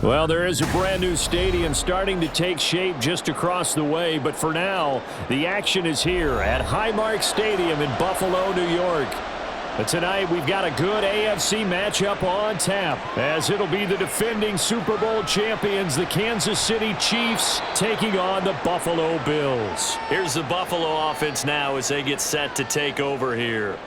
Well, there is a brand new stadium starting to take shape just across the way, but for now, the action is here at Highmark Stadium in Buffalo, New York. But tonight, we've got a good AFC matchup on tap, as it'll be the defending Super Bowl champions, the Kansas City Chiefs, taking on the Buffalo Bills. Here's the Buffalo offense now as they get set to take over here.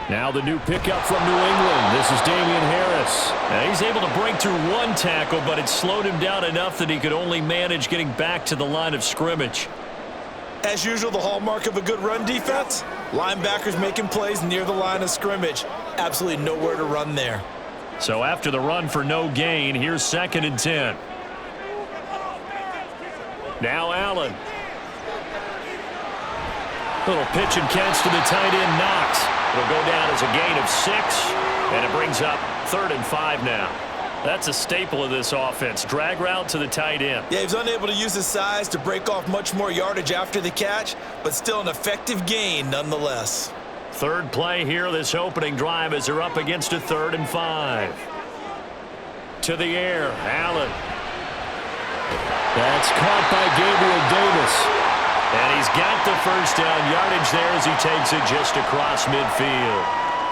Now the new pickup from New England. This is Damian Harris. Now he's able to break through one tackle, but it slowed him down enough that he could only manage getting back to the line of scrimmage. As usual, the hallmark of a good run defense, linebackers making plays near the line of scrimmage. Absolutely nowhere to run there. So after the run for no gain, here's 2nd and 10. Now Allen. Little pitch and catch to the tight end, Knox. It'll go down as a gain of 6, and it brings up 3rd and 5 now. That's a staple of this offense. Drag route to the tight end. Yeah, he was unable to use his size to break off much more yardage after the catch, but still an effective gain nonetheless. 3rd play here this opening drive as they're up against a 3rd and 5. To the air, Allen. That's caught by Gabriel Davis. And he's got the first down yardage there as he takes it just across midfield.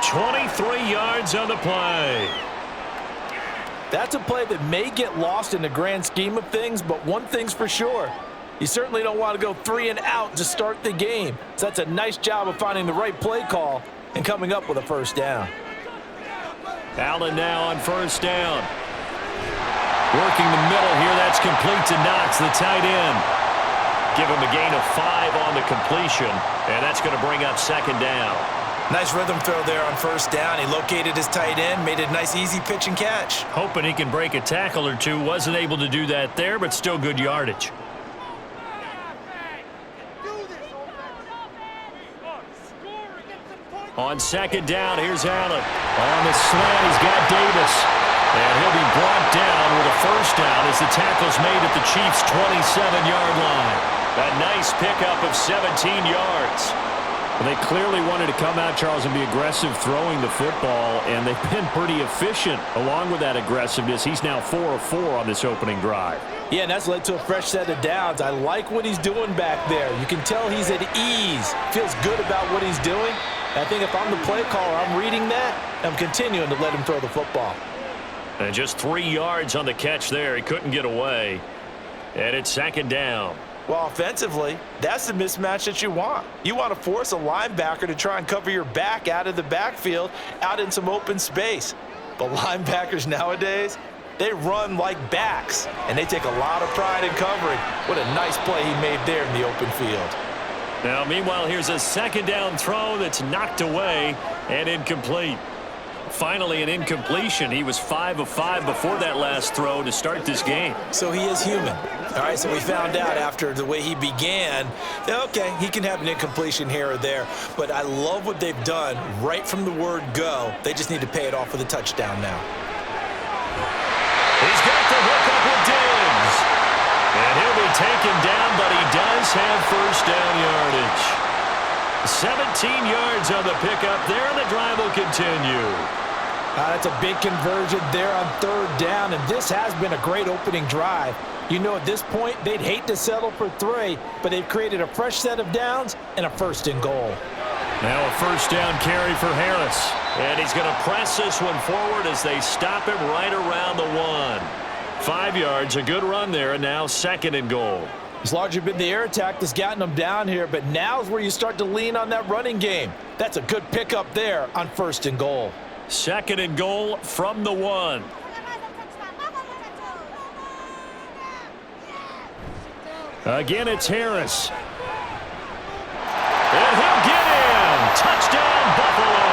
23 yards on the play. That's a play that may get lost in the grand scheme of things, but one thing's for sure. You certainly don't want to go 3 and out to start the game. So that's a nice job of finding the right play call and coming up with a first down. Allen now on first down. Working the middle here. That's complete to Knox, the tight end. Give him a gain of 5 on the completion, and that's going to bring up 2nd down. Nice rhythm throw there on first down. He located his tight end, made a nice easy pitch and catch. Hoping he can break a tackle or two. Wasn't able to do that there, but still good yardage. On 2nd down, here's Allen. On the slant, he's got Davis. And he'll be brought down with a first down as the tackle's made at the Chiefs' 27-yard line. A nice pickup of 17 yards. Well, they clearly wanted to come out, Charles, and be aggressive throwing the football, and they've been pretty efficient along with that aggressiveness. He's now 4 of 4 on this opening drive. Yeah, and that's led to a fresh set of downs. I like what he's doing back there. You can tell he's at ease, feels good about what he's doing. I think if I'm the play caller, I'm reading that, I'm continuing to let him throw the football. And just 3 yards on the catch there. He couldn't get away. And it's 2nd down. Well, offensively, that's the mismatch that you want. You want to force a linebacker to try and cover your back out of the backfield, out in some open space. But linebackers nowadays, they run like backs, and they take a lot of pride in covering. What a nice play he made there in the open field. Now, meanwhile, here's a 2nd down throw that's knocked away and incomplete. Finally, an incompletion. He was 5 of 5 before that last throw to start this game. So he is human. All right, so we found out after the way he began, okay, he can have an incompletion here or there, but I love what they've done right from the word go. They just need to pay it off with a touchdown now. He's got the hook up with Diggs. And he'll be taken down, but he does have first down yardage. 17 yards on the pickup there, and the drive will continue. That's a big conversion there on 3rd down, and this has been a great opening drive. You know, at this point, they'd hate to settle for 3, but they've created a fresh set of downs and a 1st and goal. Now a first down carry for Harris. And he's going to press this one forward as they stop him right around the 1. 5 yards, a good run there, and now 2nd and goal. It's largely been the air attack that's gotten them down here, but now's where you start to lean on that running game. That's a good pickup there on 1st and goal. 2nd and goal from the 1. Again, it's Harris. And he'll get in. Touchdown, Buffalo.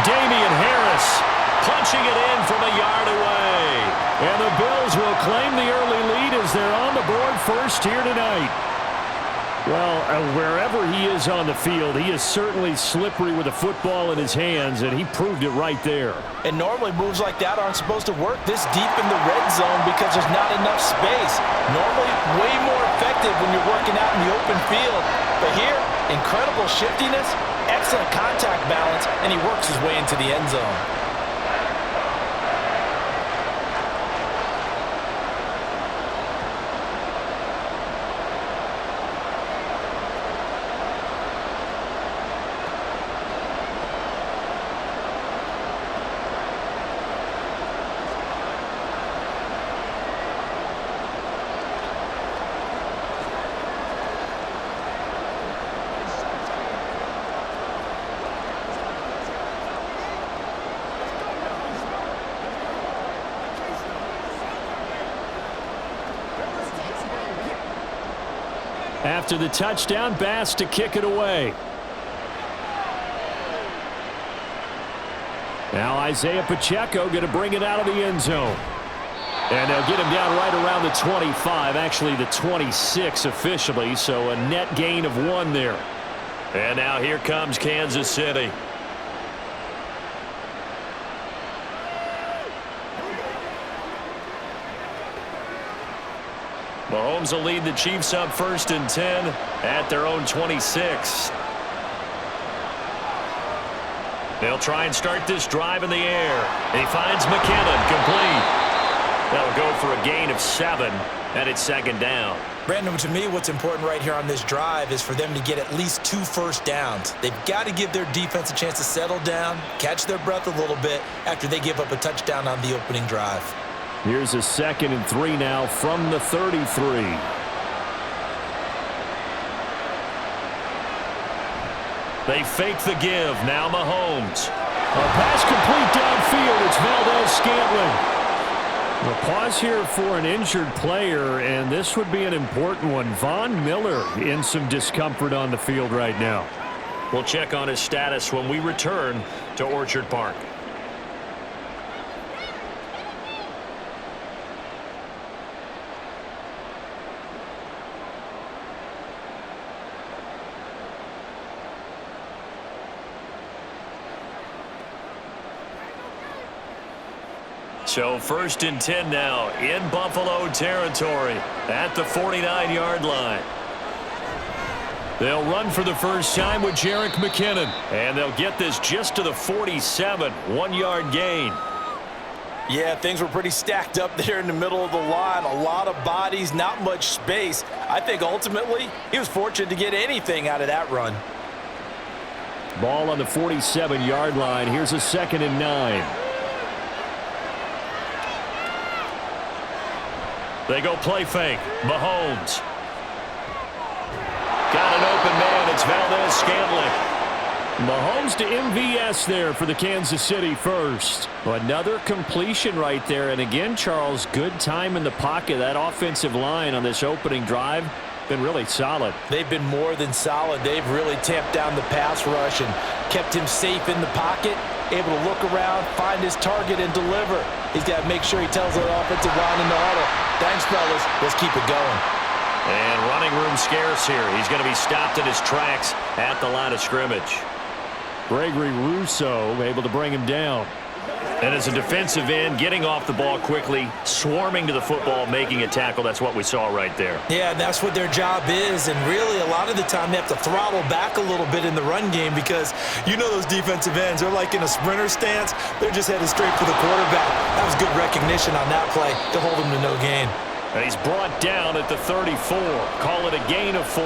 Damian Harris punching it in from a yard away. And the Bills will claim the early lead as they're on the board first here tonight. Well, wherever he is on the field, he is certainly slippery with a football in his hands, and he proved it right there. And normally moves like that aren't supposed to work this deep in the red zone because there's not enough space. Normally way more effective when you're working out in the open field. But here, incredible shiftiness, excellent contact balance, and he works his way into the end zone. After the touchdown, Bass to kick it away. Now Isaiah Pacheco going to bring it out of the end zone. And they'll get him down right around the 25, actually the 26 officially, so a net gain of 1 there. And now here comes Kansas City. Mahomes will lead the Chiefs up 1st and 10 at their own 26. They'll try and start this drive in the air. He finds McKinnon, complete. That'll go for a gain of 7, and it's 2nd down. Brandon, to me, what's important right here on this drive is for them to get at least 2 first downs. They've got to give their defense a chance to settle down, catch their breath a little bit after they give up a touchdown on the opening drive. Here's a 2nd and 3 now from the 33. They fake the give. Now Mahomes. A pass complete downfield. It's Valdez-Scantling. A pause here for an injured player, and this would be an important one. Von Miller in some discomfort on the field right now. We'll check on his status when we return to Orchard Park. So 1st and 10 now in Buffalo territory at the 49-yard line. They'll run for the first time with Jerick McKinnon. And they'll get this just to the 47, 1-yard gain. Yeah, things were pretty stacked up there in the middle of the line. A lot of bodies, not much space. I think ultimately he was fortunate to get anything out of that run. Ball on the 47-yard line. Here's a 2nd and 9. They go play fake. Mahomes. Got an open man. It's Valdez-Scantling. Mahomes to MVS there for the Kansas City first. Another completion right there. And again, Charles, good time in the pocket. That offensive line on this opening drive been really solid. They've been more than solid. They've really tamped down the pass rush and kept him safe in the pocket, able to look around, find his target, and deliver. He's got to make sure he tells the offensive line in the huddle, thanks, fellas. Let's keep it going. And running room scarce here. He's going to be stopped in his tracks at the line of scrimmage. Gregory Rousseau able to bring him down. And as a defensive end, getting off the ball quickly, swarming to the football, making a tackle. That's what we saw right there. Yeah, that's what their job is. And really, a lot of the time, they have to throttle back a little bit in the run game because you know those defensive ends, they're like in a sprinter stance. They're just headed straight for the quarterback. That was good recognition on that play to hold him to no gain. And he's brought down at the 34. Call it a gain of 4.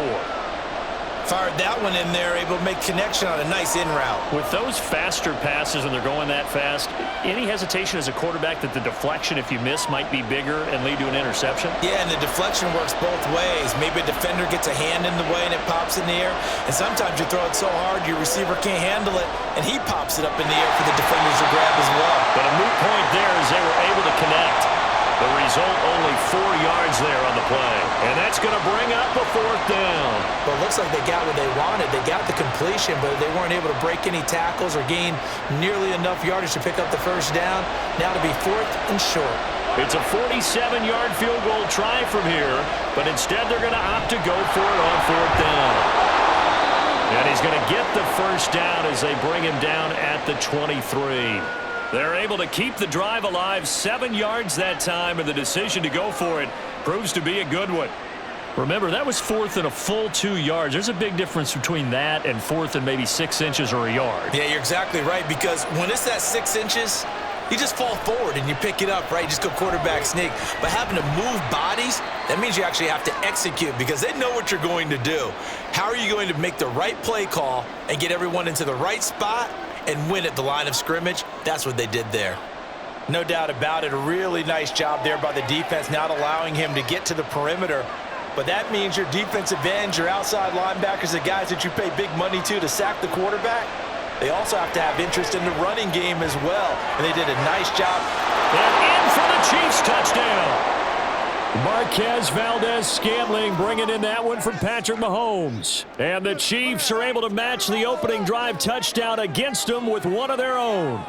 Fired that one in there, able to make connection on a nice in route. With those faster passes and they're going that fast, any hesitation as a quarterback that the deflection, if you miss, might be bigger and lead to an interception? Yeah, and the deflection works both ways. Maybe a defender gets a hand in the way and it pops in the air. And sometimes you throw it so hard your receiver can't handle it, and he pops it up in the air for the defenders to grab as well. But a moot point there as they were able to connect. The result, only 4 yards there on the play. And that's going to bring up a 4th down. Well, it looks like they got what they wanted. They got the completion, but they weren't able to break any tackles or gain nearly enough yardage to pick up the first down. Now to be 4th and short. It's a 47-yard field goal try from here, but instead they're going to opt to go for it on 4th down. And he's going to get the first down as they bring him down at the 23. They're able to keep the drive alive, 7 yards that time, and the decision to go for it proves to be a good one. Remember, that was 4th and a full 2 yards. There's a big difference between that and 4th and maybe 6 inches or a yard. Yeah, you're exactly right, because when it's that 6 inches, you just fall forward and you pick it up, right? You just go quarterback sneak. But having to move bodies, that means you actually have to execute because they know what you're going to do. How are you going to make the right play call and get everyone into the right spot and win at the line of scrimmage? That's what they did there. No doubt about it. A really nice job there by the defense, not allowing him to get to the perimeter. But that means your defensive ends, your outside linebackers, the guys that you pay big money to sack the quarterback, they also have to have interest in the running game as well. And they did a nice job. And in for the Chiefs touchdown. Marquez Valdez-Scantling bringing in that one from Patrick Mahomes. And the Chiefs are able to match the opening drive touchdown against them with one of their own.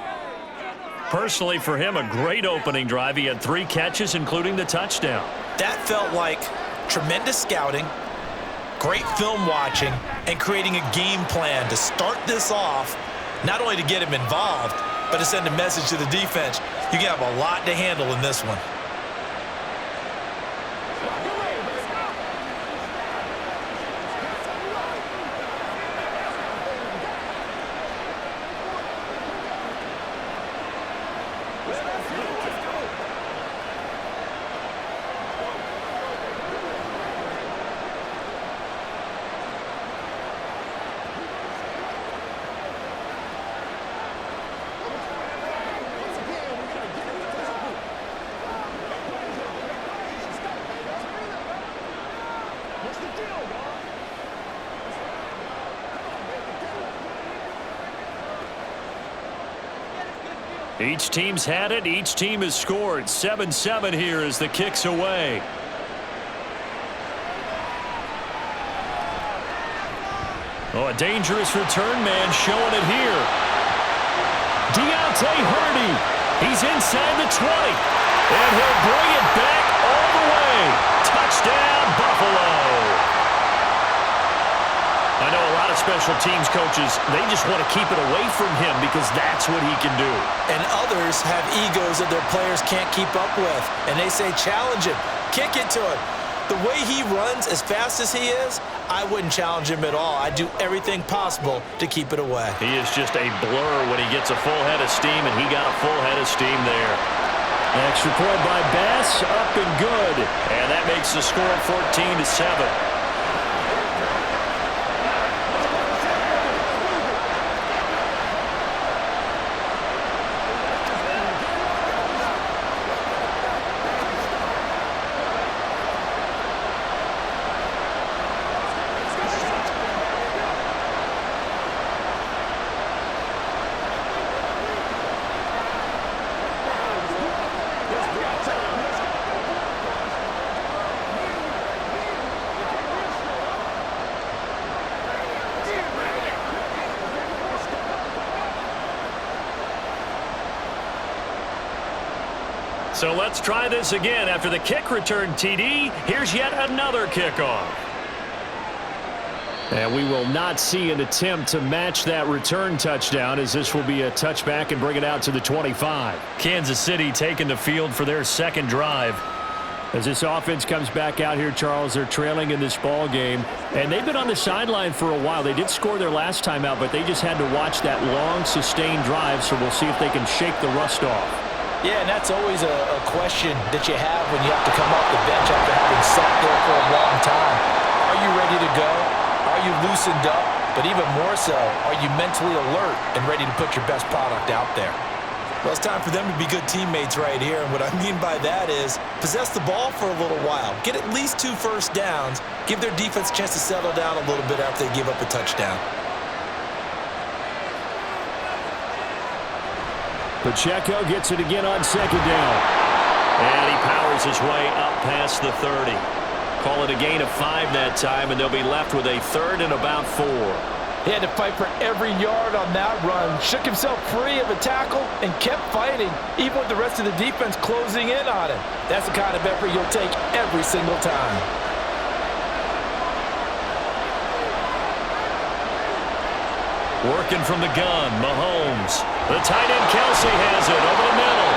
Personally, for him, a great opening drive. He had 3 catches, including the touchdown. That felt like tremendous scouting, great film watching, and creating a game plan to start this off, not only to get him involved, but to send a message to the defense. You can have a lot to handle in this one. Each team's had it. Each team has scored. 7-7 here as the kick's away. Oh, a dangerous return man showing it here. Deontay Hurdy. He's inside the 20. And he'll bring it back all the way. Touchdown, Buffalo. I know a lot of special teams coaches, they just want to keep it away from him because that's what he can do. And others have egos that their players can't keep up with. And they say, challenge him, kick it to him. The way he runs as fast as he is, I wouldn't challenge him at all. I'd do everything possible to keep it away. He is just a blur when he gets a full head of steam, and he got a full head of steam there. Extra point by Bass, up and good. And that makes the score 14-7. So let's try this again. After the kick return TD, here's yet another kickoff. And we will not see an attempt to match that return touchdown, as this will be a touchback and bring it out to the 25. Kansas City taking the field for their second drive. As this offense comes back out here, Charles, they're trailing in this ball game. And they've been on the sideline for a while. They did score their last time out, but they just had to watch that long, sustained drive, so we'll see if they can shake the rust off. Yeah, and that's always a question that you have when you have to come off the bench after having sat there for a long time. Are you ready to go? Are you loosened up? But even more so, are you mentally alert and ready to put your best product out there? Well, it's time for them to be good teammates right here. And what I mean by that is possess the ball for a little while. Get at least 2 first downs. Give their defense a chance to settle down a little bit after they give up a touchdown. Pacheco gets it again on second down. And he powers his way up past the 30. Call it a gain of 5 that time, and they'll be left with a 3rd and about 4. He had to fight for every yard on that run, shook himself free of a tackle, and kept fighting, even with the rest of the defense closing in on him. That's the kind of effort you'll take every single time. Working from the gun, Mahomes. The tight end Kelsey has it over the middle.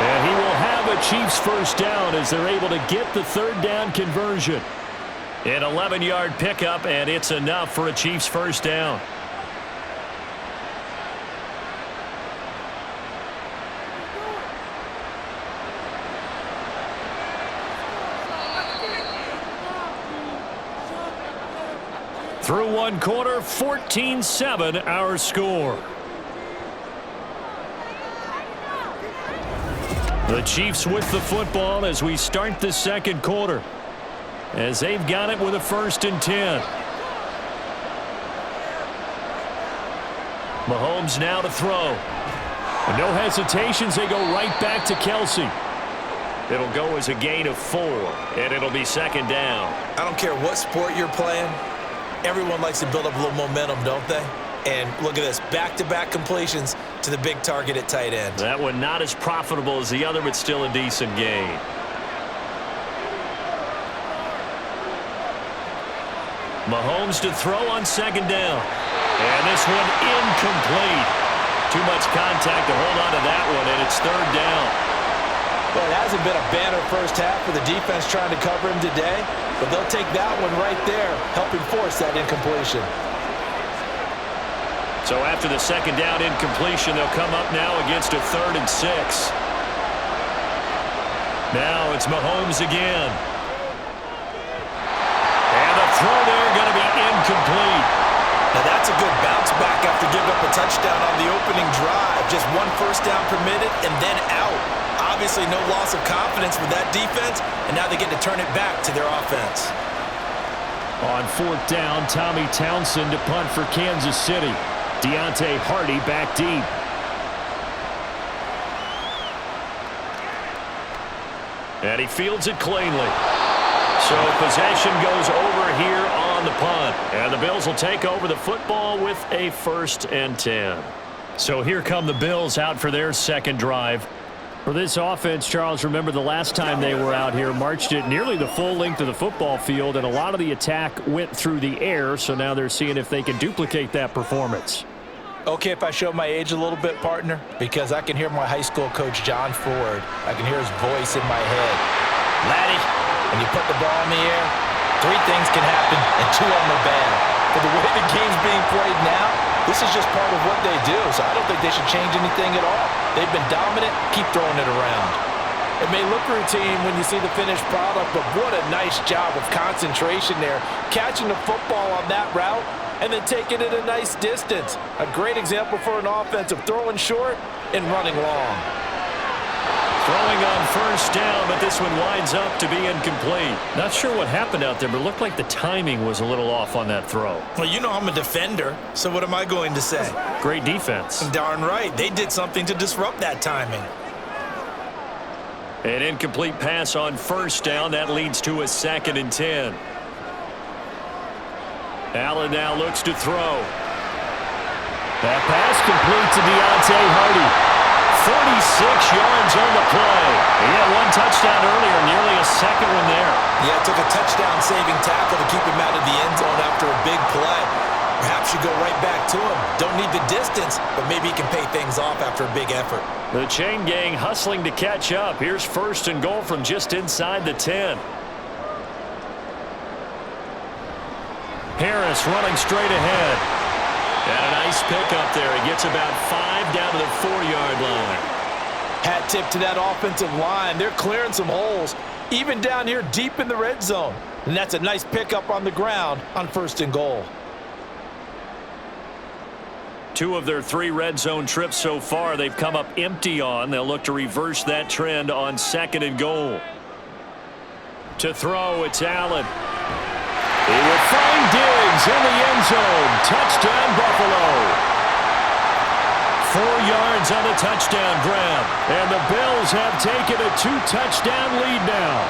And he will have a Chiefs first down as they're able to get the third down conversion. An 11-yard pickup, and it's enough for a Chiefs first down. Through one quarter, 14-7 our score. The Chiefs with the football as we start the second quarter, as they've got it with a 1st and 10. Mahomes now to throw. And no hesitations, they go right back to Kelsey. It'll go as a gain of 4, and it'll be 2nd down. I don't care what sport you're playing. Everyone likes to build up a little momentum, don't they? And look at this, back-to-back completions to the big target at tight end. That one not as profitable as the other, but still a decent gain. Mahomes to throw on 2nd down. And this one incomplete. Too much contact to hold on to that one, and it's 3rd down. Well, it hasn't been a banner first half for the defense trying to cover him today, but they'll take that one right there, helping force that incompletion. So after the 2nd down incompletion, they'll come up now against a 3rd and 6. Now it's Mahomes again. And the throw there going to be incomplete. Now that's a good bounce back after giving up a touchdown on the opening drive. Just 1 first down permitted and then out. Obviously no loss of confidence with that defense, and now they get to turn it back to their offense. On 4th down, Tommy Townsend to punt for Kansas City. Deontay Hardy back deep. And he fields it cleanly. So possession goes over here on the punt. And the Bills will take over the football with a 1st and 10. So here come the Bills out for their second drive. For this offense, Charles, remember the last time they were out here, marched it nearly the full length of the football field, and a lot of the attack went through the air, so now they're seeing if they can duplicate that performance. Okay, if I show my age a little bit, partner, because I can hear my high school coach, John Ford. I can hear his voice in my head. Laddie, when you put the ball in the air, 3 things can happen, and 2 of them are bad. For the way the game's being played now, this is just part of what they do, so I don't think they should change anything at all. They've been dominant. Keep throwing it around. It may look routine when you see the finished product, but what a nice job of concentration there. Catching the football on that route and then taking it a nice distance. A great example for an offense of throwing short and running long. Throwing on 1st down, but this one winds up to be incomplete. Not sure what happened out there, but it looked like the timing was a little off on that throw. Well, you know I'm a defender, so what am I going to say? Great defense. Darn right. They did something to disrupt that timing. An incomplete pass on 1st down. That leads to a 2nd and 10. Allen now looks to throw. That pass complete to Deontay Hardy. 46 yards on the play. He had 1 touchdown earlier, nearly a 2nd one there. Yeah, it took a touchdown-saving tackle to keep him out of the end zone after a big play. Perhaps you go right back to him. Don't need the distance, but maybe he can pay things off after a big effort. The chain gang hustling to catch up. Here's 1st and goal from just inside the 10. Harris running straight ahead. And a nice pickup there. He gets about 5 down to the 4-yard line. Hat tip to that offensive line. They're clearing some holes, even down here deep in the red zone. And that's a nice pickup on the ground on 1st and goal. 2 of their 3 red zone trips so far they've come up empty on. They'll look to reverse that trend on 2nd and goal. To throw, it's Allen. He will find Diggs in the end zone. Touchdown, Buffalo. 4 yards on the touchdown grab. And the Bills have taken a 2-touchdown lead now.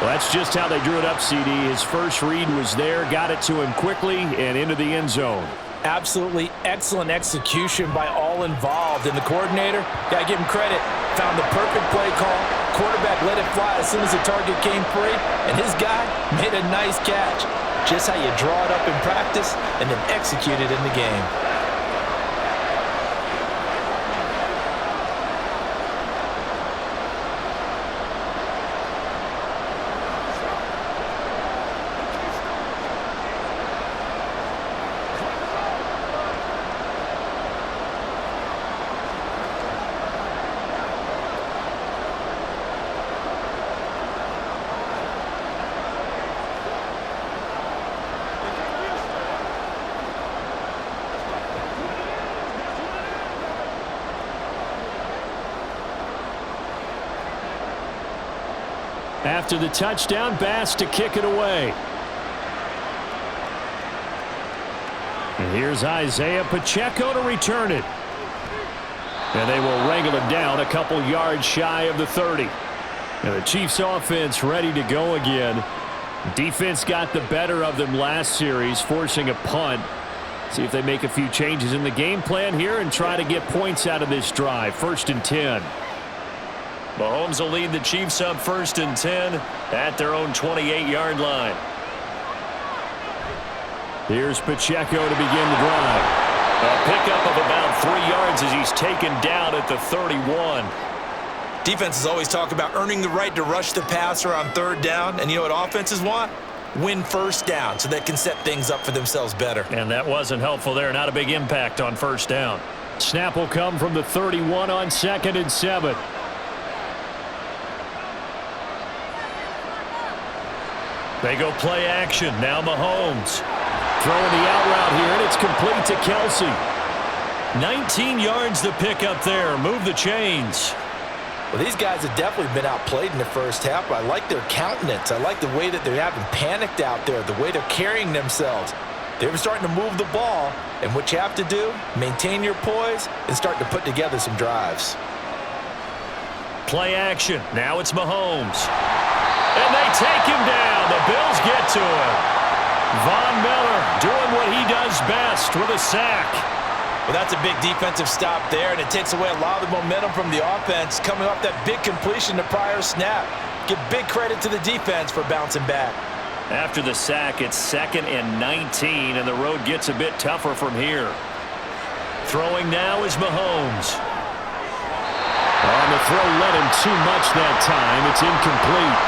Well, that's just how they drew it up, CD. His first read was there, got it to him quickly, and into the end zone. Absolutely excellent execution by all involved. And the coordinator, got to give him credit, found the perfect play call. Quarterback let it fly as soon as the target came free, and his guy made a nice catch. Just how you draw it up in practice and then execute it in the game. After the touchdown, Bass to kick it away. And here's Isaiah Pacheco to return it. And they will wrangle him down a couple yards shy of the 30. And the Chiefs offense ready to go again. Defense got the better of them last series, forcing a punt. See if they make a few changes in the game plan here and try to get points out of this drive. 1st and 10. Mahomes will lead the Chiefs up 1st and 10 at their own 28-yard line. Here's Pacheco to begin the drive. A pickup of about 3 yards as he's taken down at the 31. Defenses always talk about earning the right to rush the passer on 3rd down. And you know what offenses want? Win 1st down so they can set things up for themselves better. And that wasn't helpful there. Not a big impact on 1st down. Snap will come from the 31 on 2nd and 7. They go play action. Now Mahomes. Throwing the out route here, and it's complete to Kelsey. 19 yards to pick up there. Move the chains. Well, these guys have definitely been outplayed in the first half, but I like their countenance. I like the way that they're having panicked out there, the way they're carrying themselves. They're starting to move the ball, and what you have to do, maintain your poise and start to put together some drives. Play action. Now it's Mahomes. And they take him down. The Bills get to him. Von Miller doing what he does best with a sack. Well, that's a big defensive stop there, and it takes away a lot of the momentum from the offense coming off that big completion the prior snap. Give big credit to the defense for bouncing back. After the sack, it's 2nd and 19, and the road gets a bit tougher from here. Throwing now is Mahomes. On the throw, led him too much that time. It's incomplete.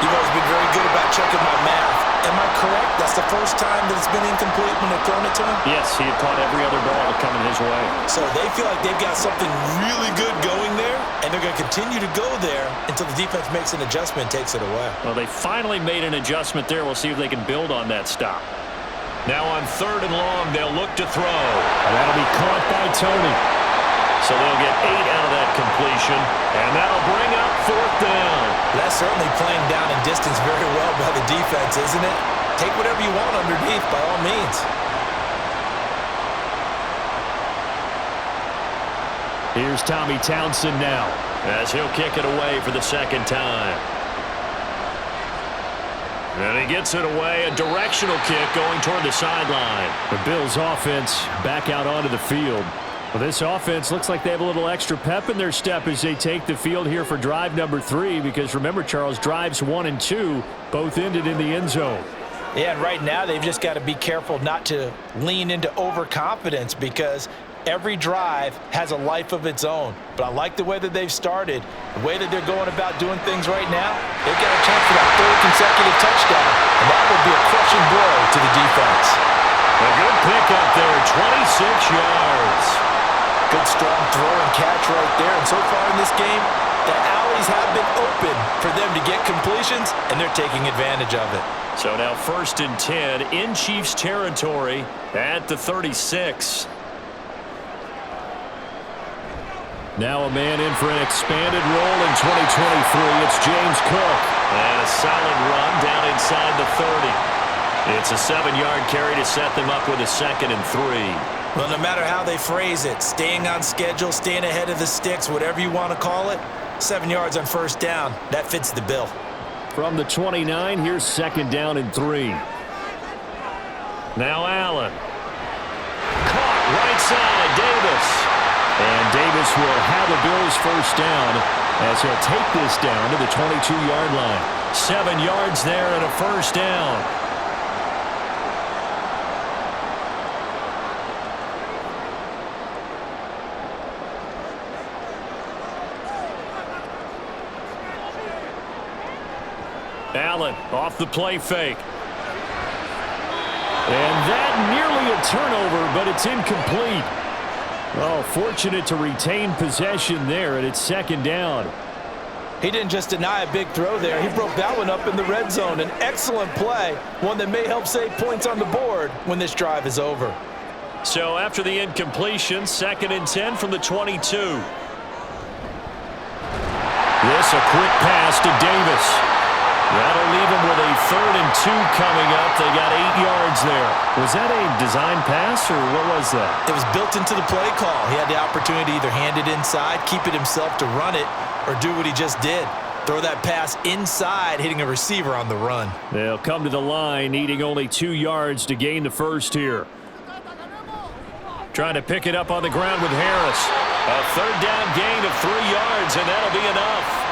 You've always been very good about checking my math. Am I correct? That's the first time that it's been incomplete when they've thrown it to him? Yes, he had caught every other ball coming his way. So they feel like they've got something really good going there, and they're going to continue to go there until the defense makes an adjustment and takes it away. Well, they finally made an adjustment there. We'll see if they can build on that stop. Now on 3rd and long, they'll look to throw. And that'll be caught by Tony. So they'll get 8 out of that completion, and that'll bring up 4th down. That's certainly playing down in distance very well by the defense, isn't it? Take whatever you want underneath, by all means. Here's Tommy Townsend now, as he'll kick it away for the 2nd time. And he gets it away, a directional kick going toward the sideline. The Bills offense back out onto the field. Well, this offense looks like they have a little extra pep in their step as they take the field here for drive number 3, because remember, Charles, drives 1 and 2 both ended in the end zone. Yeah, and right now they've just got to be careful not to lean into overconfidence, because every drive has a life of its own. But I like the way that they've started, the way that they're going about doing things right now. They've got a chance for that 3rd consecutive touchdown, and that would be a crushing blow to the defense. A good pickup there, 26 yards. Good strong throw and catch right there. And so far in this game, the alleys have been open for them to get completions, and they're taking advantage of it. So now 1st and 10 in Chiefs territory at the 36. Now a man in for an expanded role in 2023. It's James Cook. And a solid run down inside the 30. It's a 7-yard carry to set them up with a 2nd and 3. Well, no matter how they phrase it, staying on schedule, staying ahead of the sticks, whatever you want to call it, 7 yards on 1st down, that fits the bill. From the 29, here's 2nd down and 3. Now Allen. Caught right side, Davis. And Davis will have the Bills 1st down as he'll take this down to the 22-yard line. 7 yards there and a 1st down. Allen off the play fake. And that nearly a turnover, but it's incomplete. Oh, fortunate to retain possession there, and it's 2nd down. He didn't just deny a big throw there. He broke that one up in the red zone. An excellent play, one that may help save points on the board when this drive is over. So after the incompletion, 2nd and 10 from the 22. This a quick pass to Davis. That'll leave him with a 3rd and 2 coming up. They got 8 yards there. Was that a design pass, or what was that? It was built into the play call. He had the opportunity to either hand it inside, keep it himself to run it, or do what he just did. Throw that pass inside, hitting a receiver on the run. They'll come to the line, needing only 2 yards to gain the 1st here. Trying to pick it up on the ground with Harris. A 3rd down gain of 3 yards, and that'll be enough.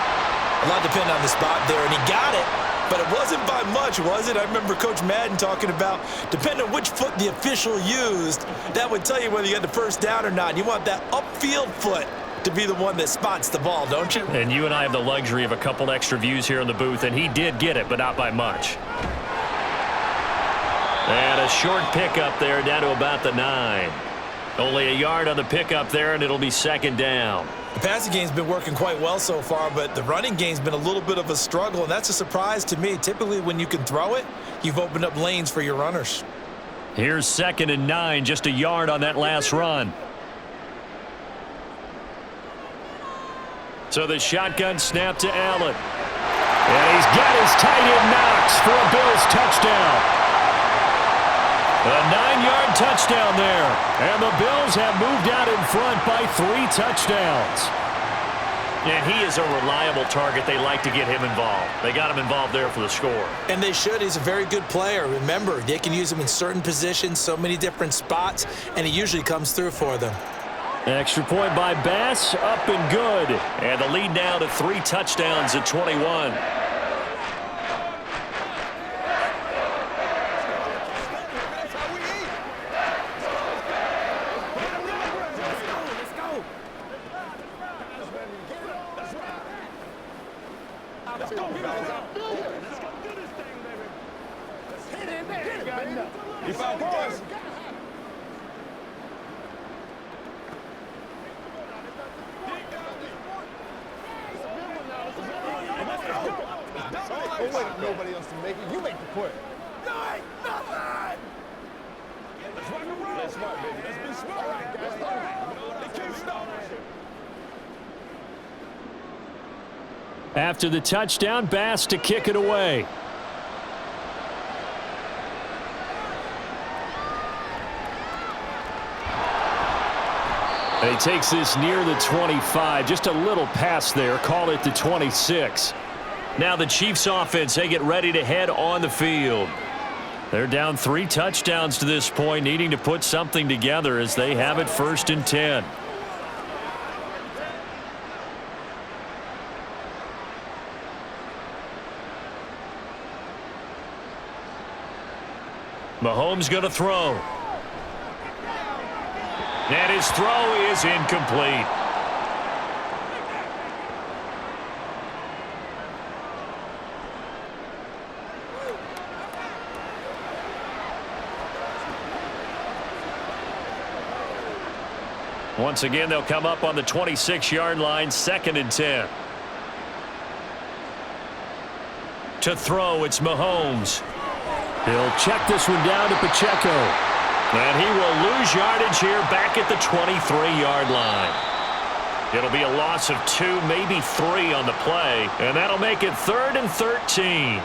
A lot depended on the spot there, and he got it, but it wasn't by much, was it? I remember Coach Madden talking about, depending on which foot the official used, that would tell you whether you had the 1st down or not. You want that upfield foot to be the one that spots the ball, don't you? And you and I have the luxury of a couple extra views here in the booth, and he did get it, but not by much. And a short pickup there down to about the 9. Only a yard on the pickup there, and it'll be 2nd down. The passing game's been working quite well so far, but the running game's been a little bit of a struggle, and that's a surprise to me. Typically, when you can throw it, you've opened up lanes for your runners. Here's 2nd and 9, just a yard on that last run. So the shotgun snap to Allen. And he's got his tight end Knox for a Bills touchdown. A 9-yard touchdown there. And the Bills have moved out in front by 3 touchdowns. And he is a reliable target. They like to get him involved. They got him involved there for the score. And they should. He's a very good player. Remember, they can use him in certain positions, so many different spots, and he usually comes through for them. Extra point by Bass, up and good. And the lead now to 3 touchdowns at 21. Nobody else to make it. You make the play. No, ain't nothing. Let's rock and roll. Let's smart, baby. Let's be smart. All right, guys. All right. They can't stop us. After the touchdown, Bass to kick it away. And he takes this near the 25. Just a little pass there. Call it the 26. Now the Chiefs offense, they get ready to head on the field. They're down 3 touchdowns to this point, needing to put something together as they have it 1st and 10. Mahomes going to throw. And his throw is incomplete. Once again, they'll come up on the 26-yard line, 2nd and 10. To throw, it's Mahomes. He'll check this one down to Pacheco. And he will lose yardage here back at the 23-yard line. It'll be a loss of 2, maybe 3 on the play, and that'll make it 3rd and 13.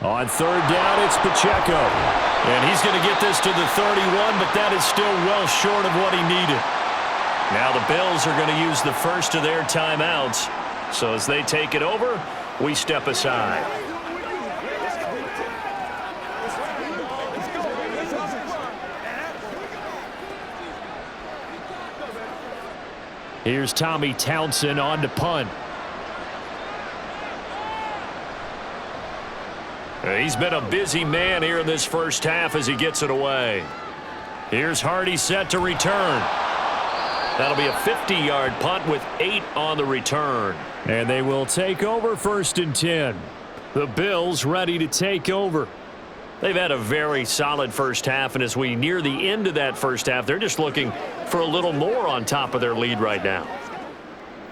On third down, it's Pacheco. And he's going to get this to the 31, but that is still well short of what he needed. Now the Bills are going to use the first of their timeouts. So as they take it over, we step aside. Here's Tommy Townsend on to punt. He's been a busy man here in this first half as he gets it away. Here's Hardy set to return. That'll be a 50-yard punt with 8 on the return. And they will take over 1st and 10. The Bills ready to take over. They've had a very solid first half, and as we near the end of that first half, they're just looking for a little more on top of their lead right now.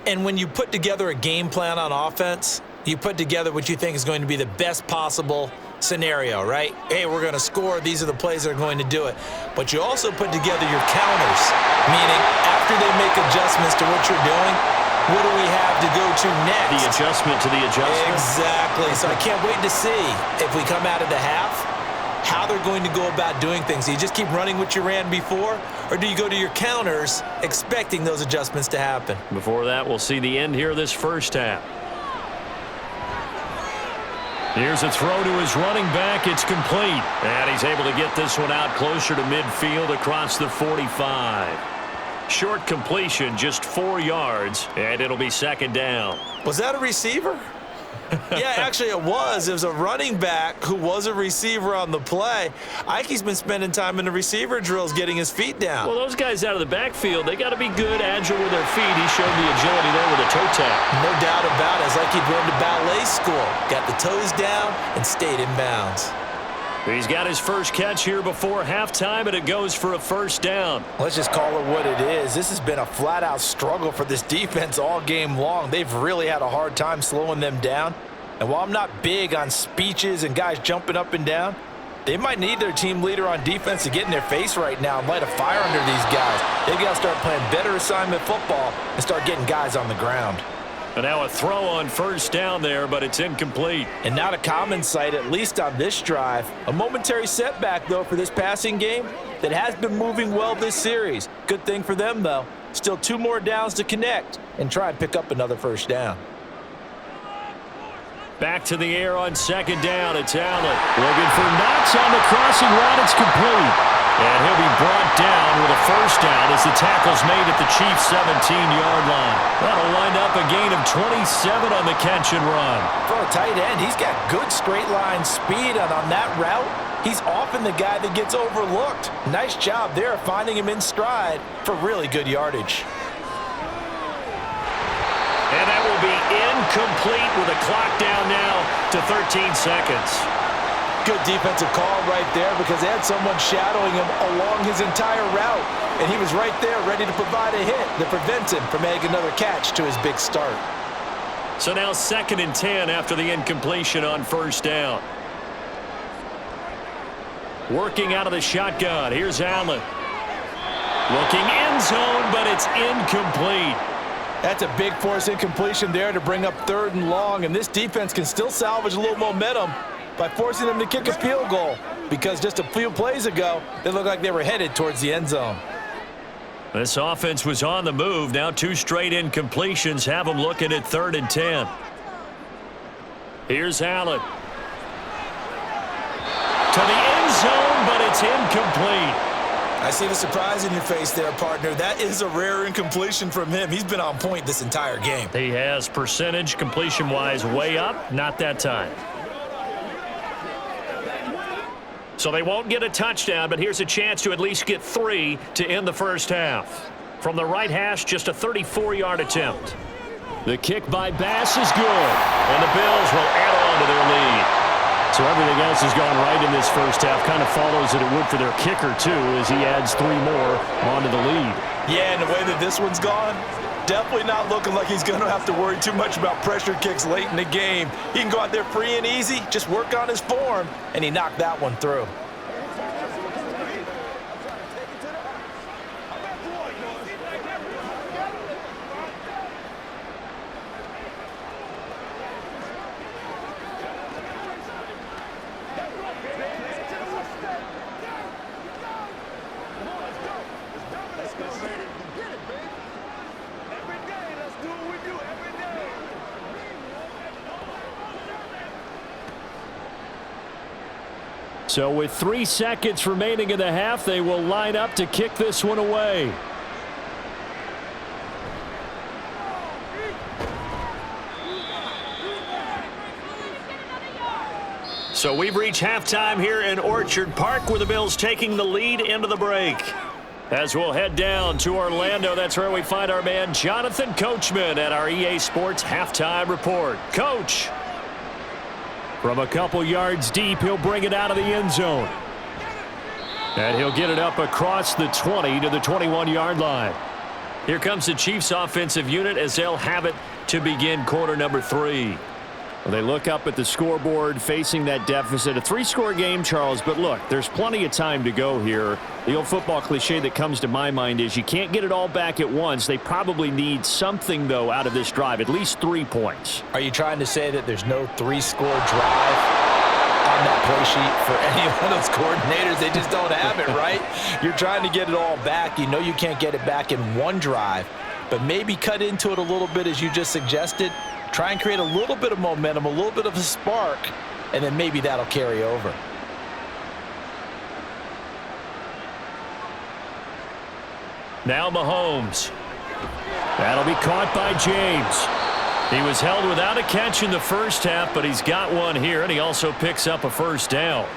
And when you put together a game plan on offense, you put together what you think is going to be the best possible scenario, right? Hey, we're going to score. These are the plays that are going to do it. But you also put together your counters, meaning after they make adjustments to what you're doing, what do we have to go to next? The adjustment to the adjustment. Exactly. So I can't wait to see if we come out of the half, how they're going to go about doing things. Do you just keep running what you ran before, or do you go to your counters expecting those adjustments to happen? Before that, we'll see the end here of this first half. Here's a throw to his running back. It's complete. And he's able to get this one out closer to midfield across the 45. Short completion, just 4 yards, and it'll be 2nd down. Was that a receiver? Yeah, actually it was. It was a running back who was a receiver on the play. Ikey's been spending time in the receiver drills getting his feet down. Well, those guys out of the backfield, they got to be good, agile with their feet. He showed the agility there with a toe tap. No doubt about it. It's like he'd been to ballet school. Got the toes down and stayed in bounds. He's got his first catch here before halftime, and it goes for a 1st down. Let's just call it what it is. This has been a flat-out struggle for this defense all game long. They've really had a hard time slowing them down. And while I'm not big on speeches and guys jumping up and down, they might need their team leader on defense to get in their face right now and light a fire under these guys. They've got to start playing better assignment football and start getting guys on the ground. And now a throw on 1st down there, but it's incomplete. And not a common sight, at least on this drive. A momentary setback, though, for this passing game that has been moving well this series. Good thing for them, though. Still 2 more downs to connect and try and pick up another 1st down. Back to the air on 2nd down. It's Allen. Looking for Knox on the crossing route. It's complete. And he'll be brought down with a 1st down as the tackle's made at the Chiefs' 17-yard line. That'll wind up a gain of 27 on the catch and run. For a tight end, he's got good straight line speed, and on that route, he's often the guy that gets overlooked. Nice job there finding him in stride for really good yardage. And that will be incomplete with a clock down now to 13 seconds. Good defensive call right there because they had someone shadowing him along his entire route. And he was right there ready to provide a hit to prevent him from making another catch to his big start. So now 2nd and 10 after the incompletion on 1st down. Working out of the shotgun. Here's Allen. Looking end zone, but it's incomplete. That's a big force incompletion there to bring up 3rd and long, and this defense can still salvage a little momentum by forcing them to kick a field goal because just a few plays ago, they looked like they were headed towards the end zone. This offense was on the move. Now 2 straight incompletions have them looking at 3rd and 10. Here's Allen. To the end zone, but it's incomplete. I see the surprise in your face there, partner. That is a rare incompletion from him. He's been on point this entire game. He has percentage completion-wise way up. Not that time. So they won't get a touchdown, but here's a chance to at least get 3 to end the first half. From the right hash, just a 34-yard attempt. The kick by Bass is good. And the Bills will add on to their lead. So everything else has gone right in this first half. Kind of follows that it would for their kicker, too, as he adds 3 more onto the lead. Yeah, and the way that this one's gone, definitely not looking like he's going to have to worry too much about pressure kicks late in the game. He can go out there free and easy, just work on his form, and he knocked that one through. So with 3 seconds remaining in the half, they will line up to kick this one away. So we've reached halftime here in Orchard Park, where the Bills taking the lead into the break. As we'll head down to Orlando, that's where we find our man Jonathan Coachman at our EA Sports Halftime Report. Coach. From a couple yards deep, he'll bring it out of the end zone. And he'll get it up across the 20 to the 21-yard line. Here comes the Chiefs offensive unit as they'll have it to begin quarter number 3. Well, they look up at the scoreboard facing that deficit. A 3-score game, Charles, but look, there's plenty of time to go here. The old football cliche that comes to my mind is you can't get it all back at once. They probably need something, though, out of this drive, at least 3 points. Are you trying to say that there's no 3-score drive on that play sheet for any one of those coordinators? They just don't have it, right? You're trying to get it all back. You know you can't get it back in one drive, but maybe cut into it a little bit as you just suggested. Try and create a little bit of momentum, a little bit of a spark, and then maybe that'll carry over. Now Mahomes. That'll be caught by James. He was held without a catch in the first half, but he's got one here, and he also picks up a first down.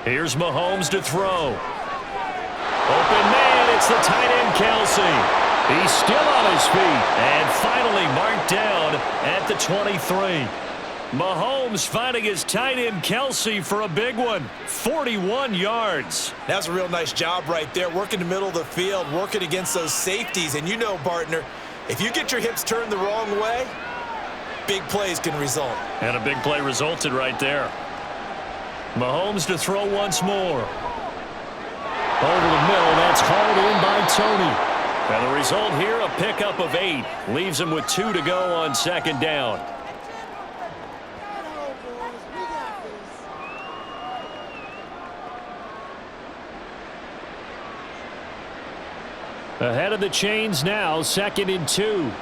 Here's Mahomes to throw. Open man, it's the tight end Kelsey. He's still on his feet. And finally marked down at the 23. Mahomes finding his tight end Kelsey for a big one. 41 yards. That's a real nice job right there, working the middle of the field, working against those safeties. And you know, partner, if you get your hips turned the wrong way, big plays can result. And a big play resulted right there. Mahomes to throw once more. Over the middle, that's hauled in by Tony. And the result here, a pickup of 8. Leaves him with 2 to go on second down. Ahead of the chains now, 2nd and 2.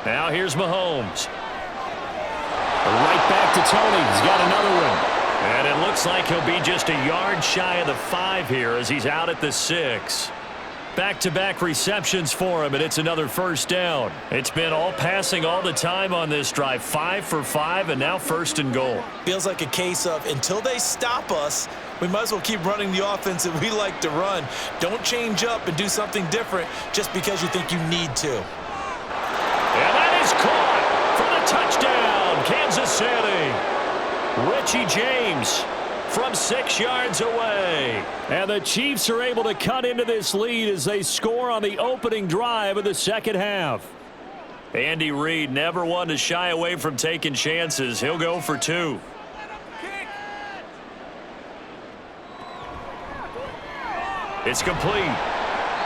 Now here's Mahomes. Right back to Tony. He's got another one. And it looks like he'll be just a yard shy of the 5 here as he's out at the 6. Back-to-back receptions for him, and it's another first down. It's been all passing all the time on this drive. 5 for 5, and now 1st and goal. Feels like a case of until they stop us, we might as well keep running the offense that we like to run. Don't change up and do something different just because you think you need to. And that is caught for the touchdown, Kansas City. Richie James from 6 yards away. And the Chiefs are able to cut into this lead as they score on the opening drive of the second half. Andy Reid never one to shy away from taking chances. He'll go for 2. It's complete.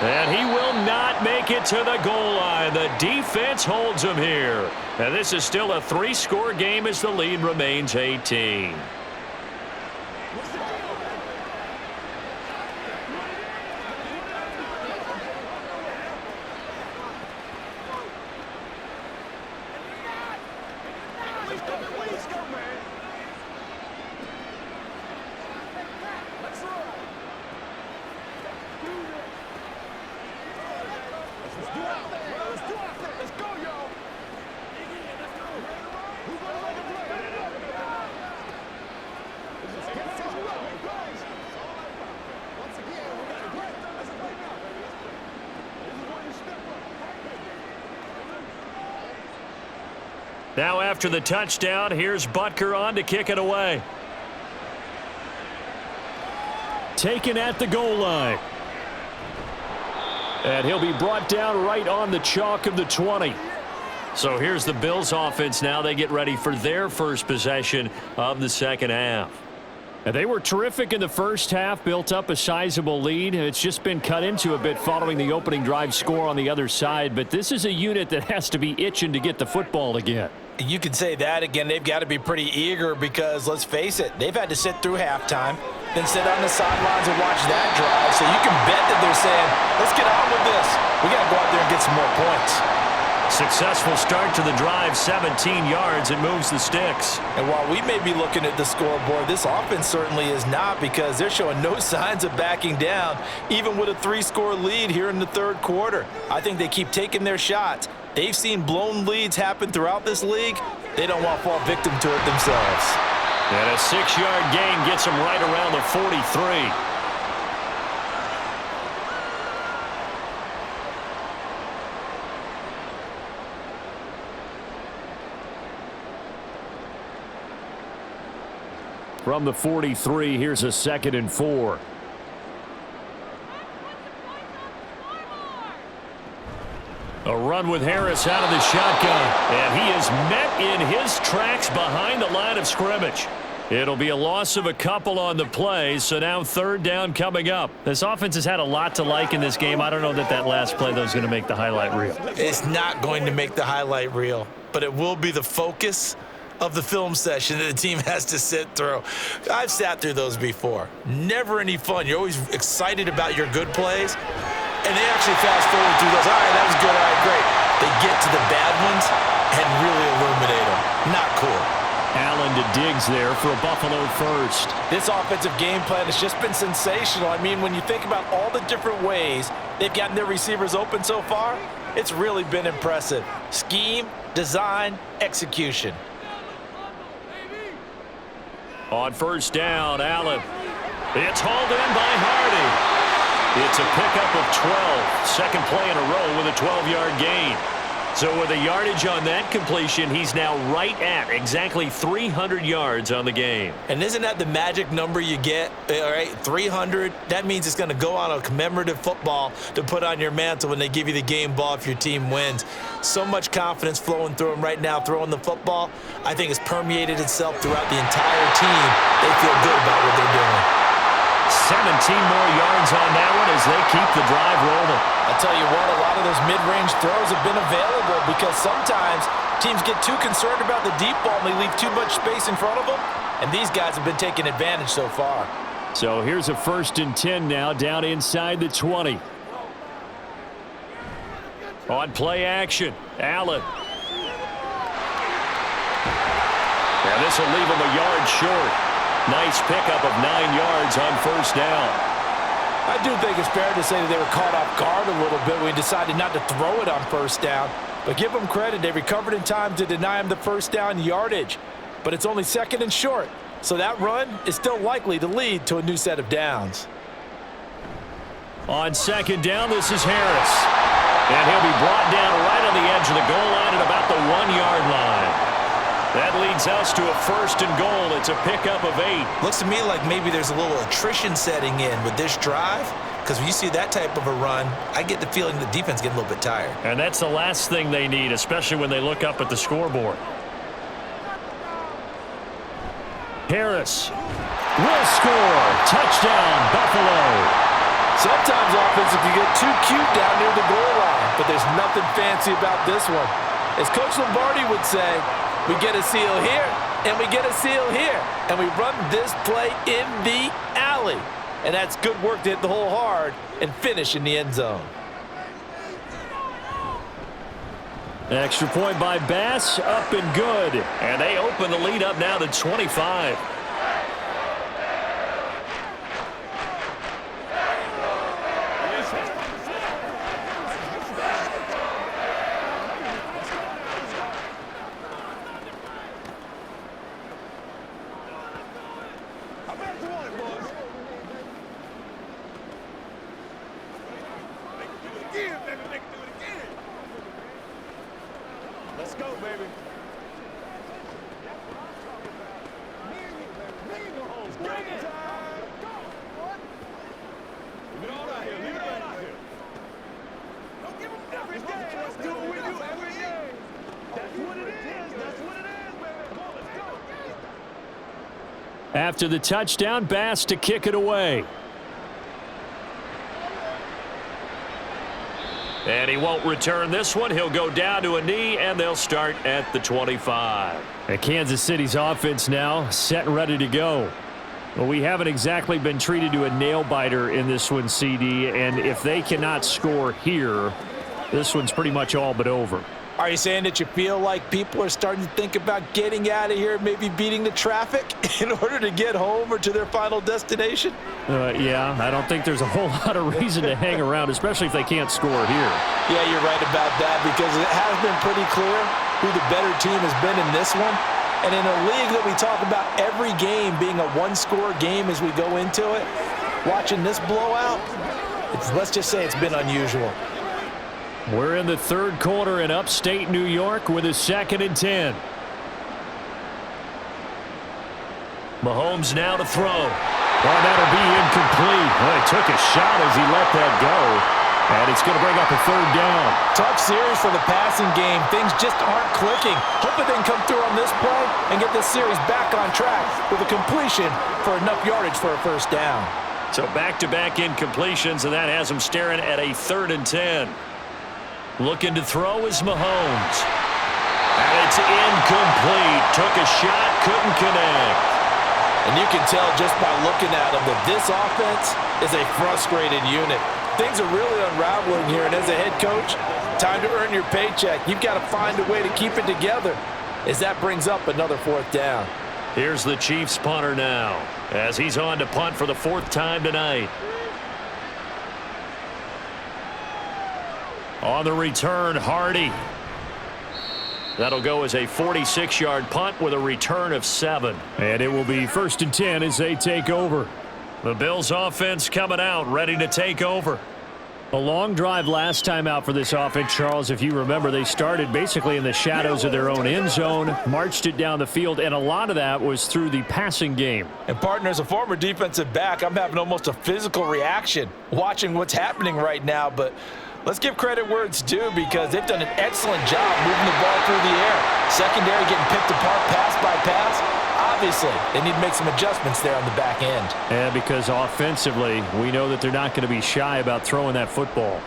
And he will not make it to the goal line. The defense holds him here. And this is still a 3-score game as the lead remains 18. Now after the touchdown, here's Butker on to kick it away. Taken at the goal line. And he'll be brought down right on the chalk of the 20. So here's the Bills offense now. They get ready for their first possession of the second half. And they were terrific in the first half, built up a sizable lead. It's just been cut into a bit following the opening drive score on the other side. But this is a unit that has to be itching to get the football again. You could say that again. They've got to be pretty eager because, let's face it, they've had to sit through halftime, then sit on the sidelines and watch that drive. So you can bet that they're saying, let's get on with this. We got to go out there and get some more points. Successful start to the drive, 17 yards, and moves the sticks. And while we may be looking at the scoreboard, this offense certainly is not, because they're showing no signs of backing down, even with a 3-score lead here in the third quarter. I think they keep taking their shots. They've seen blown leads happen throughout this league. They don't want to fall victim to it themselves. And a 6-yard gain gets them right around the 43. From the 43, here's a 2nd and 4. A run with Harris out of the shotgun. And he is met in his tracks behind the line of scrimmage. It'll be a loss of a couple on the play, so now 3rd down coming up. This offense has had a lot to like in this game. I don't know that last play, though, is going to make the highlight reel. It's not going to make the highlight reel, but it will be the focus of the film session that the team has to sit through. I've sat through those before. Never any fun. You're always excited about your good plays, and they actually fast forward through those. All right, that was good. All right, great. They get to the bad ones and really illuminate them. Not cool. Allen to Diggs there for a Buffalo first. This offensive game plan has just been sensational. I mean, when you think about all the different ways they've gotten their receivers open so far, it's really been impressive. Scheme, design, execution. On 1st down, Allen. It's hauled in by Hardy. It's a pickup of 12. Second play in a row with a 12-yard gain. So with a yardage on that completion, he's now right at exactly 300 yards on the game. And isn't that the magic number you get? All right, 300. That means it's going to go on a commemorative football to put on your mantle when they give you the game ball if your team wins. So much confidence flowing through him right now throwing the football. I think it's permeated itself throughout the entire team. They feel good about what they're doing. 17 more yards on that one as they keep the drive rolling. I tell you what, a lot of those mid-range throws have been available because sometimes teams get too concerned about the deep ball and they leave too much space in front of them, and these guys have been taking advantage so far. So here's a 1st and 10 now, down inside the 20. On play action, Allen. And this will leave him a yard short. Nice pickup of 9 yards on 1st down. I do think it's fair to say that they were caught off guard a little bit when we decided not to throw it on 1st down. But give them credit. They recovered in time to deny him the 1st down yardage. But it's only 2nd and short. So that run is still likely to lead to a new set of downs. On 2nd down, this is Harris. And he'll be brought down right on the edge of the goal line at about the 1-yard line. That leads us to a 1st and goal. It's a pickup of 8. Looks to me like maybe there's a little attrition setting in with this drive, because when you see that type of a run, I get the feeling the defense getting a little bit tired. And that's the last thing they need, especially when they look up at the scoreboard. Harris will score. Touchdown, Buffalo. Sometimes offensive can get too cute down near the goal line, but there's nothing fancy about this one. As Coach Lombardi would say, we get a seal here, and we get a seal here, and we run this play in the alley. And that's good work to hit the hole hard and finish in the end zone. Extra point by Bass, up and good. And they open the lead up now to 25. Let's go, baby. After the touchdown, Bass to kick it away. And he won't return this one. He'll go down to a knee, and they'll start at the 25. And Kansas City's offense now set and ready to go. Well, we haven't exactly been treated to a nail-biter in this one, CD, and if they cannot score here, this one's pretty much all but over. Are you saying that you feel like people are starting to think about getting out of here, maybe beating the traffic in order to get home or to their final destination? Yeah, I don't think there's a whole lot of reason to hang around, especially if they can't score here. Yeah, you're right about that, because it has been pretty clear who the better team has been in this one. And in a league that we talk about every game being a one-score game as we go into it, watching this blowout, let's just say it's been unusual. We're in the third quarter in upstate New York with a 2nd and 10. Mahomes now to throw. Oh, that'll be incomplete. Well, he took a shot as he let that go. And it's going to bring up a 3rd down. Tough series for the passing game. Things just aren't clicking. Hoping they can come through on this play and get this series back on track with a completion for enough yardage for a 1st down. So back-to-back incompletions, and that has them staring at a 3rd and 10. Looking to throw is Mahomes. And it's incomplete. Took a shot, couldn't connect. And you can tell just by looking at them that this offense is a frustrated unit. Things are really unraveling here, and as a head coach, time to earn your paycheck. You've got to find a way to keep it together as that brings up another 4th down. Here's the Chiefs punter now as he's on to punt for the 4th time tonight. On the return, Hardy. That'll go as a 46-yard punt with a return of 7. And it will be 1st and 10 as they take over. The Bills offense coming out, ready to take over. A long drive last time out for this offense, Charles. If you remember, they started basically in the shadows of their own end zone, marched it down the field, and a lot of that was through the passing game. And partner, as a former defensive back, I'm having almost a physical reaction watching what's happening right now, but let's give credit where it's due, because they've done an excellent job moving the ball through the air. Secondary getting picked apart pass by pass. Obviously, they need to make some adjustments there on the back end. Yeah, because offensively, we know that they're not going to be shy about throwing that football.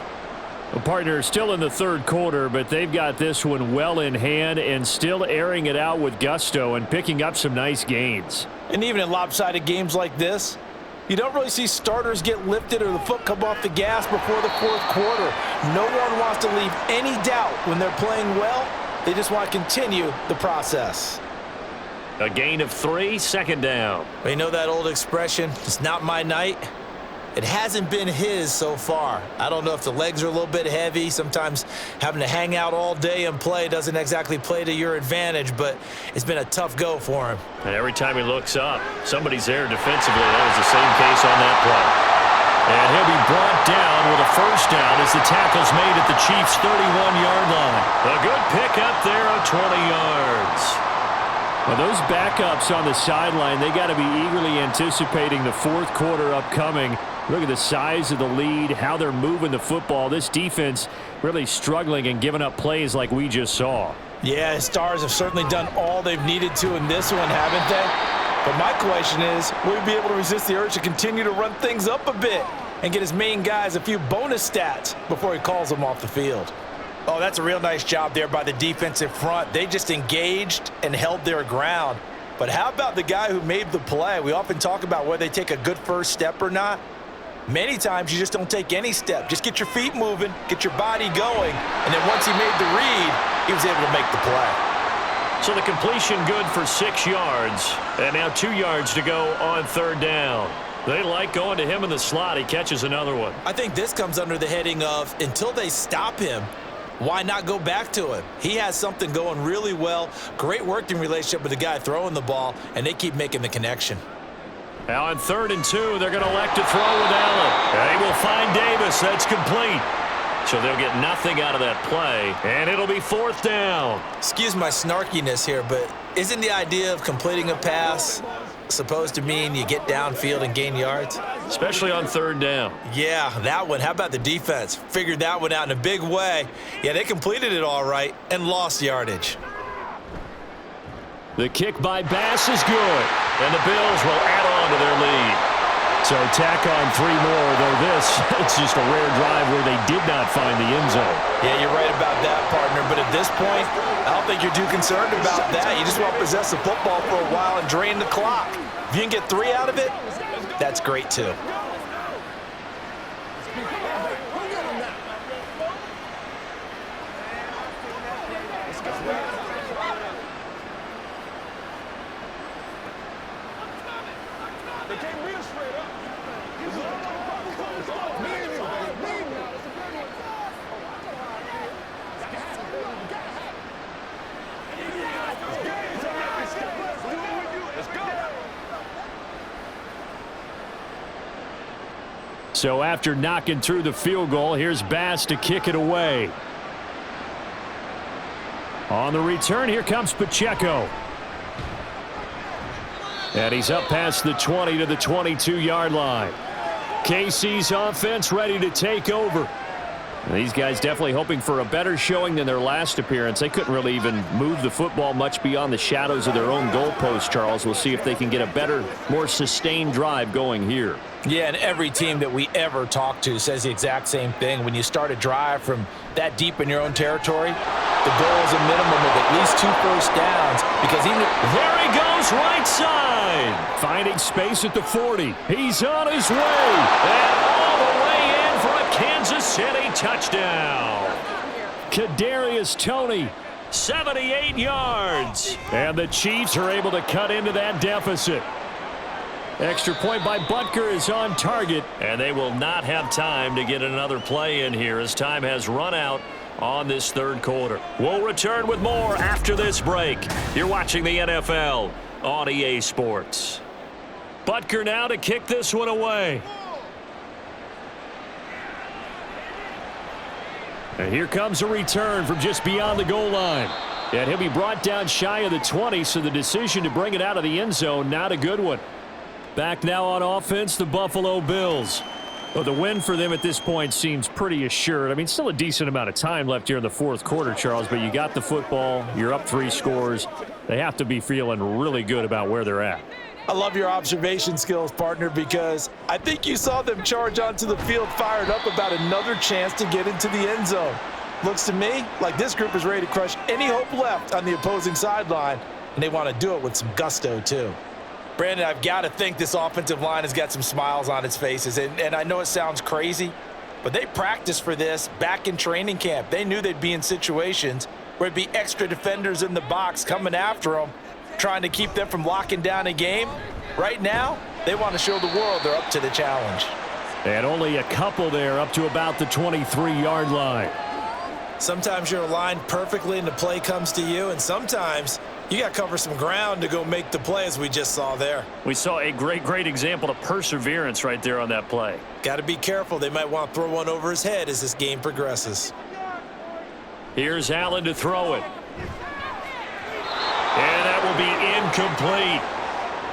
The partner still in the 3rd quarter, but they've got this one well in hand and still airing it out with gusto and picking up some nice gains. And even in lopsided games like this, you don't really see starters get lifted or the foot come off the gas before the 4th quarter. No one wants to leave any doubt when they're playing well. They just want to continue the process. A gain of 3, 2nd down. Well, you know that old expression, it's not my night? It hasn't been his so far. I don't know if the legs are a little bit heavy. Sometimes having to hang out all day and play doesn't exactly play to your advantage, but it's been a tough go for him. And every time he looks up, somebody's there defensively. That was the same case on that play. And he'll be brought down with a 1st down as the tackle's made at the Chiefs' 31-yard line. A good pickup there of 20 yards. Well, those backups on the sideline, they got to be eagerly anticipating the 4th quarter upcoming. Look at the size of the lead, how they're moving the football. This defense really struggling and giving up plays like we just saw. Yeah, the Stars have certainly done all they've needed to in this one, haven't they? But my question is, will he be able to resist the urge to continue to run things up a bit and get his main guys a few bonus stats before he calls them off the field? Oh, that's a real nice job there by the defensive front. They just engaged and held their ground. But how about the guy who made the play? We often talk about whether they take a good 1st step or not. Many times you just don't take any step. Just get your feet moving, get your body going, and then once he made the read, he was able to make the play. So the completion good for 6 yards, and now 2 yards to go on 3rd down. They like going to him in the slot. He catches another one. I think this comes under the heading of until they stop him, why not go back to him? He has something going really well. Great working relationship with the guy throwing the ball, and they keep making the connection. Now on 3rd and 2, they're going to elect to throw with Allen. They will find Davis. That's complete. So they'll get nothing out of that play, and it'll be 4th down. Excuse my snarkiness here, but isn't the idea of completing a pass supposed to mean you get downfield and gain yards? Especially on 3rd down. Yeah, that one. How about the defense? Figured that one out in a big way. Yeah, they completed it all right and lost yardage. The kick by Bass is good. And the Bills will add on to their lead. So tack on 3 more, though this guess it's just a rare drive where they did not find the end zone. Yeah, you're right about that, partner. But at this point, I don't think you're too concerned about that. You just want to possess the football for a while and drain the clock. If you can get 3 out of it, that's great too. So after knocking through the field goal, here's Bass to kick it away. On the return, here comes Pacheco. And he's up past the 20 to the 22-yard line. KC's offense ready to take over. And these guys definitely hoping for a better showing than their last appearance. They couldn't really even move the football much beyond the shadows of their own goalpost, Charles. We'll see if they can get a better, more sustained drive going here. Yeah, and every team that we ever talk to says the exact same thing. When you start a drive from that deep in your own territory, the goal is a minimum of at least 2 first downs. Because even there he goes, right side. Finding space at the 40. He's on his way. And all the way in for a Kansas City touchdown. Kadarius Toney, 78 yards. And the Chiefs are able to cut into that deficit. Extra point by Butker is on target. And they will not have time to get another play in here as time has run out on this third quarter. We'll return with more after this break. You're watching the NFL on EA Sports. Butker now to kick this one away. And here comes a return from just beyond the goal line. And he'll be brought down shy of the 20, so the decision to bring it out of the end zone, not a good one. Back now on offense, the Buffalo Bills. Well, the win for them at this point seems pretty assured. I mean, still a decent amount of time left here in the fourth quarter, Charles, but you got the football, you're up 3 scores. They have to be feeling really good about where they're at. I love your observation skills, partner, because I think you saw them charge onto the field fired up about another chance to get into the end zone. Looks to me like this group is ready to crush any hope left on the opposing sideline, and they want to do it with some gusto, too. Brandon, I've got to think this offensive line has got some smiles on its faces, and I know it sounds crazy, but they practiced for this back in training camp. They knew they'd be in situations where it'd be extra defenders in the box coming after them, trying to keep them from locking down a game. Right now, they want to show the world they're up to the challenge. And only a couple there up to about the 23-yard line. Sometimes you're aligned perfectly and the play comes to you, and sometimes you got to cover some ground to go make the play, as we just saw there. We saw a great example of perseverance right there on that play. Got to be careful. They might want to throw one over his head as this game progresses. Here's Allen to throw it. And that will be incomplete.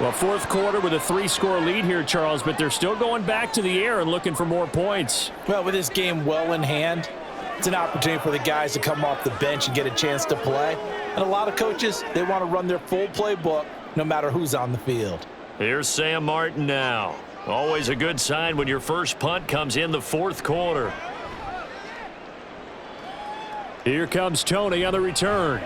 Well, fourth quarter with a 3-score lead here, Charles, but they're still going back to the air and looking for more points. Well, with this game well in hand, it's an opportunity for the guys to come off the bench and get a chance to play. And a lot of coaches, they want to run their full playbook no matter who's on the field. Here's Sam Martin now. Always a good sign when your first punt comes in the fourth quarter. Here comes Toney on the return.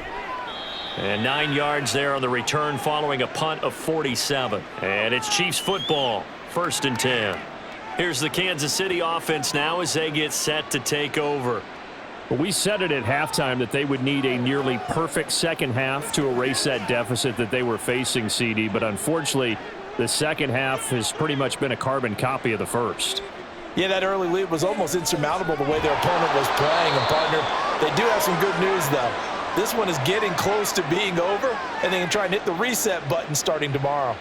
And 9 yards there on the return following a punt of 47. And it's Chiefs football, 1st and 10. Here's the Kansas City offense now as they get set to take over. Well, we said it at halftime that they would need a nearly perfect second half to erase that deficit that they were facing, CD. But unfortunately, the second half has pretty much been a carbon copy of the first. Yeah, that early lead was almost insurmountable the way their opponent was playing. And, partner, they do have some good news, though. This one is getting close to being over, and they can try and hit the reset button starting tomorrow.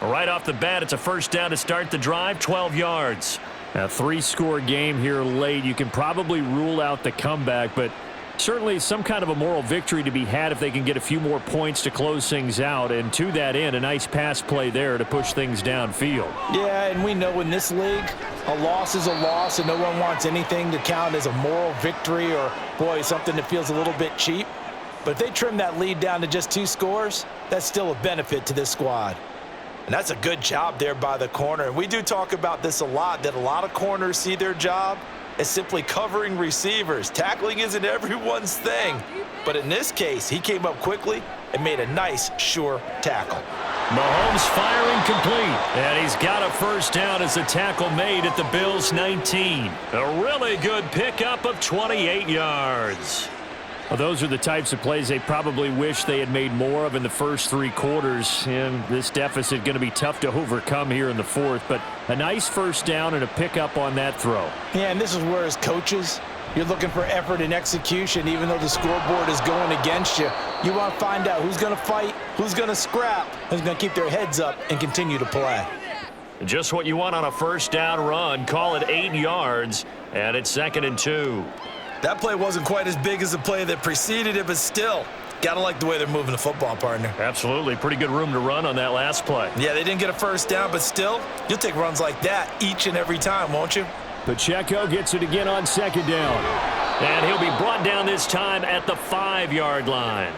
Right off the bat, it's a first down to start the drive, 12 yards. A 3-score game here late. You can probably rule out the comeback, but certainly some kind of a moral victory to be had if they can get a few more points to close things out. And to that end, a nice pass play there to push things downfield. Yeah, and we know in this league, a loss is a loss, and no one wants anything to count as a moral victory or, boy, something that feels a little bit cheap. But if they trim that lead down to just 2 scores, that's still a benefit to this squad. And that's a good job there by the corner. And we do talk about this a lot, that a lot of corners see their job as simply covering receivers. Tackling isn't everyone's thing. But in this case, he came up quickly and made a nice, sure tackle. Mahomes firing complete. And he's got a first down as a tackle made at the Bills' 19. A really good pickup of 28 yards. Well, those are the types of plays they probably wish they had made more of in the first 3 quarters. And this deficit going to be tough to overcome here in the fourth. But a nice first down and a pickup on that throw. Yeah, and this is where as coaches, you're looking for effort and execution. Even though the scoreboard is going against you, you want to find out who's going to fight, who's going to scrap, who's going to keep their heads up and continue to play. Just what you want on a first down run. Call it 8 yards, and it's 2nd and 2. That play wasn't quite as big as the play that preceded it, but still, gotta like the way they're moving the football, partner. Absolutely. Pretty good room to run on that last play. Yeah, they didn't get a first down, but still, you'll take runs like that each and every time, won't you? Pacheco gets it again on 2nd down. And he'll be brought down this time at the 5-yard line.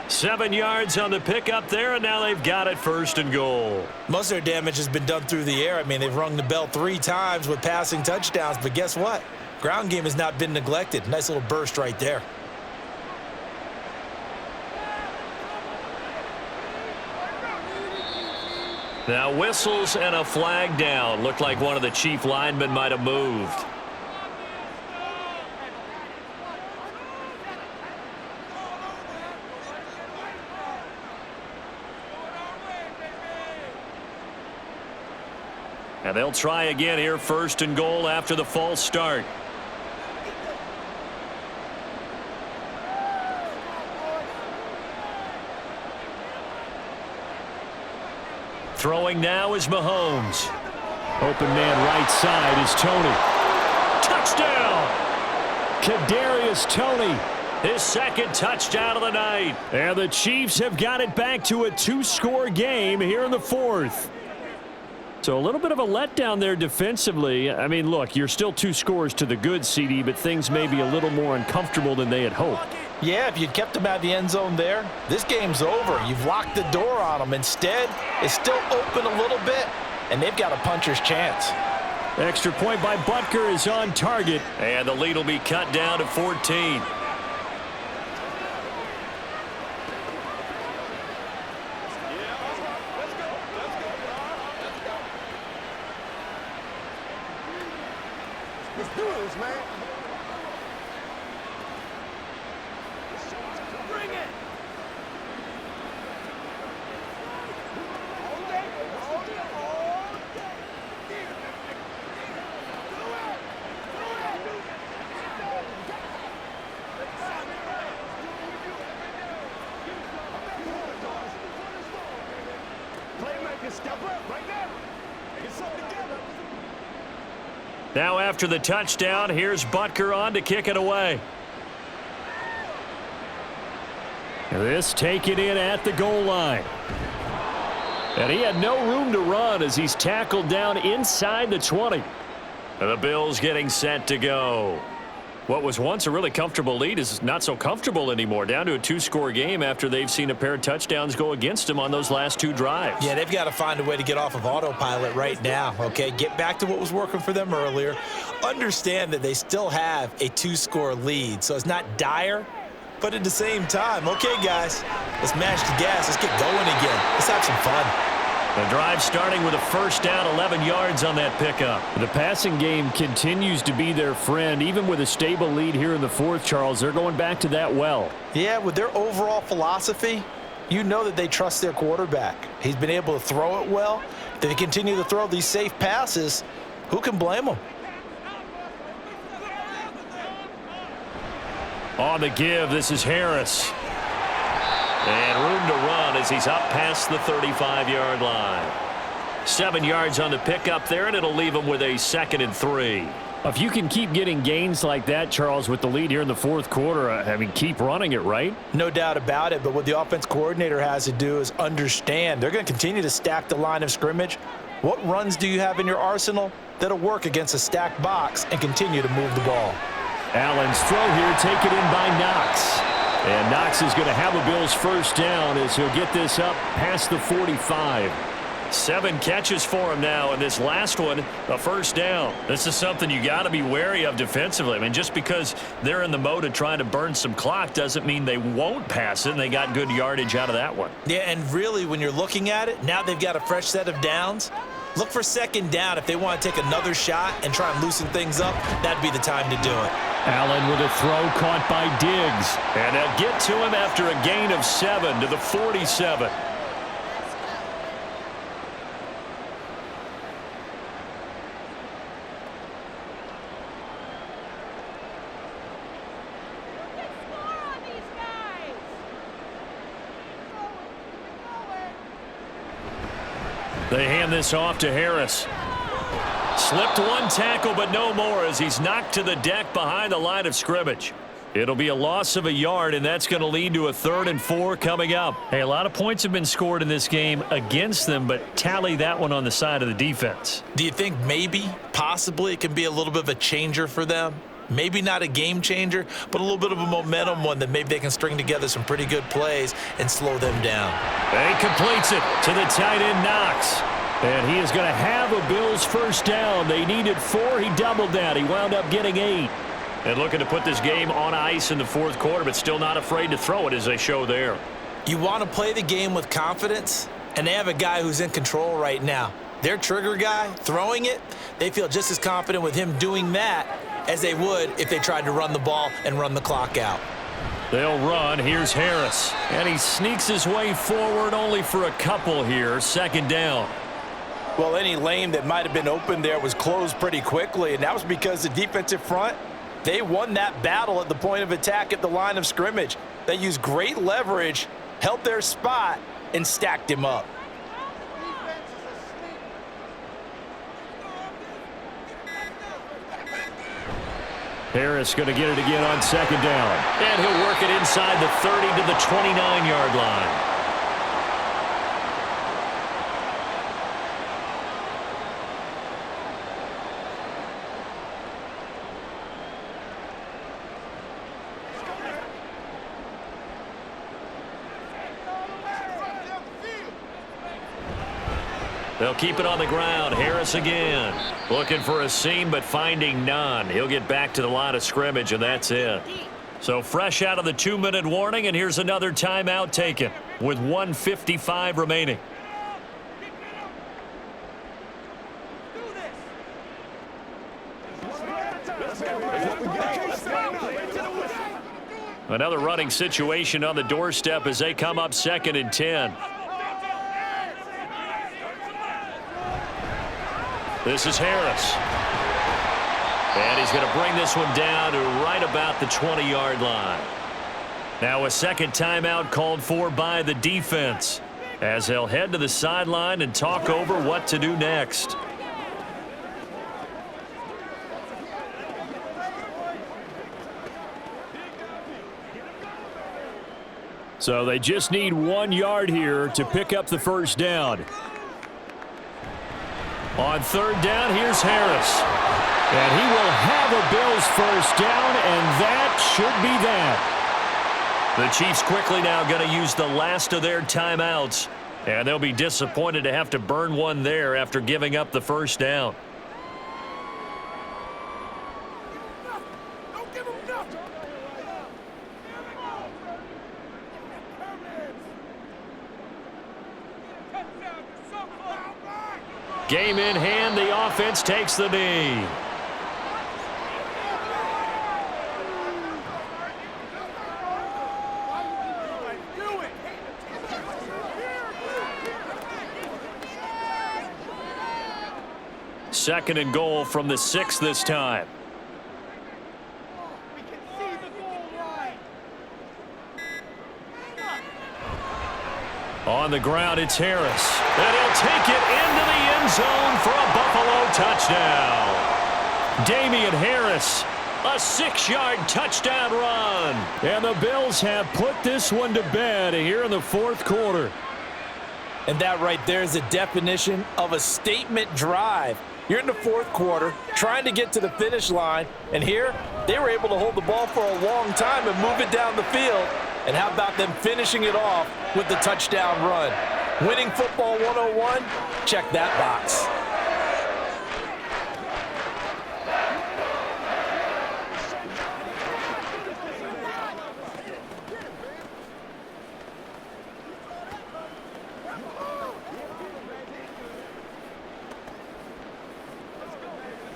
7 yards on the pickup there, and now they've got it 1st and goal. Most of their damage has been done through the air. I mean, they've rung the bell 3 times with passing touchdowns, but guess what? Ground game has not been neglected. Nice little burst right there. Now whistles and a flag down. Looked like one of the chief linemen might have moved. And they'll try again here, 1st and goal after the false start. Throwing now is Mahomes. Open man right side is Tony. Touchdown! Kadarius Toney. His 2nd touchdown of the night. And the Chiefs have got it back to a 2-score game here in the 4th. So a little bit of a letdown there defensively. I mean, look, you're still 2 scores to the good, CD, but things may be a little more uncomfortable than they had hoped. Yeah, if you'd kept them out of the end zone there, this game's over. You've locked the door on them. Instead, it's still open a little bit, and they've got a puncher's chance. Extra point by Butker is on target. And the lead will be cut down to 14. Let's do this, man. Bring it. All day, all day, all day. Playmaker, step up right now. Get something together. Now after the touchdown, here's Butker on to kick it away. This taken in at the goal line. And he had no room to run as he's tackled down inside the 20. And the Bills getting set to go. What was once a really comfortable lead is not so comfortable anymore. Down to a 2-score game after they've seen a pair of touchdowns go against them on those last 2 drives. Yeah, they've got to find a way to get off of autopilot right now, okay? Get back to what was working for them earlier. Understand that they still have a 2-score lead, so it's not dire, but at the same time, okay, guys, let's mash the gas. Let's get going again. Let's have some fun. The drive starting with a first down, 11 yards on that pickup. The passing game continues to be their friend. Even with a stable lead here in the 4th, Charles, they're going back to that well. Yeah, with their overall philosophy, you know that they trust their quarterback. He's been able to throw it well. If they continue to throw these safe passes, who can blame them? On the give, this is Harris. And room to run as he's up past the 35-yard line. 7 yards on the pickup there, and it'll leave him with a 2nd and 3. If you can keep getting gains like that, Charles, with the lead here in the 4th quarter, I mean, keep running it, right? No doubt about it, but what the offense coordinator has to do is understand they're going to continue to stack the line of scrimmage. What runs do you have in your arsenal that'll work against a stacked box and continue to move the ball? Allen's throw here taken in by Knox. And Knox is going to have a Bills first down as he'll get this up past the 45. 7 catches for him now, and this last one, a first down. This is something you got to be wary of defensively. I mean, just because they're in the mode of trying to burn some clock doesn't mean they won't pass it, and they got good yardage out of that one. Yeah, and really, when you're looking at it, now they've got a fresh set of downs. Look for second down. If they want to take another shot and try and loosen things up, that'd be the time to do it. Allen with a throw caught by Diggs. And they'll get to him after a gain of 7 to the 47. They hand this off to Harris. Slipped one tackle, but no more as he's knocked to the deck behind the line of scrimmage. It'll be a loss of a yard, and that's going to lead to a 3rd and 4 coming up. Hey, a lot of points have been scored in this game against them, but tally that one on the side of the defense. Do you think maybe, possibly, it can be a little bit of a changer for them? Maybe not a game changer, but a little bit of a momentum one that maybe they can string together some pretty good plays and slow them down. And he completes it to the tight end, Knox. And he is going to have a Bills first down. They needed 4. He doubled that. He wound up getting 8. And looking to put this game on ice in the 4th quarter, but still not afraid to throw it as they show there. You want to play the game with confidence, and they have a guy who's in control right now. Their trigger guy, throwing it, they feel just as confident with him doing that as they would if they tried to run the ball and run the clock out. They'll run. Here's Harris. And he sneaks his way forward only for a couple here. 2nd down. Well, any lane that might have been open there was closed pretty quickly, and that was because the defensive front, they won that battle at the point of attack at the line of scrimmage. They used great leverage, held their spot, and stacked him up. Harris going to get it again on 2nd down. And he'll work it inside the 30 to the 29-yard line. They'll keep it on the ground. Harris again. Looking for a seam, but finding none. He'll get back to the line of scrimmage, and that's it. So fresh out of the 2-minute warning, and here's another timeout taken with 1:55 remaining. Another running situation on the doorstep as they come up 2nd and 10. This is Harris. And he's going to bring this one down to right about the 20-yard line. Now a second timeout called for by the defense as they'll head to the sideline and talk over what to do next. So they just need 1 yard here to pick up the first down. On 3rd down, here's Harris. And he will have a Bills first down, and that should be that. The Chiefs quickly now going to use the last of their timeouts, and they'll be disappointed to have to burn one there after giving up the first down. Game in hand, the offense takes the knee. Second and goal from the 6 this time. On the ground, it's Harris. And he'll take it into the end zone for a Buffalo touchdown. Damian Harris, a 6-yard touchdown run. And the Bills have put this one to bed here in the 4th quarter. And that right there is a definition of a statement drive. You're in the 4th quarter, trying to get to the finish line, and here they were able to hold the ball for a long time and move it down the field. And how about them finishing it off with the touchdown run? Winning football 101, check that box.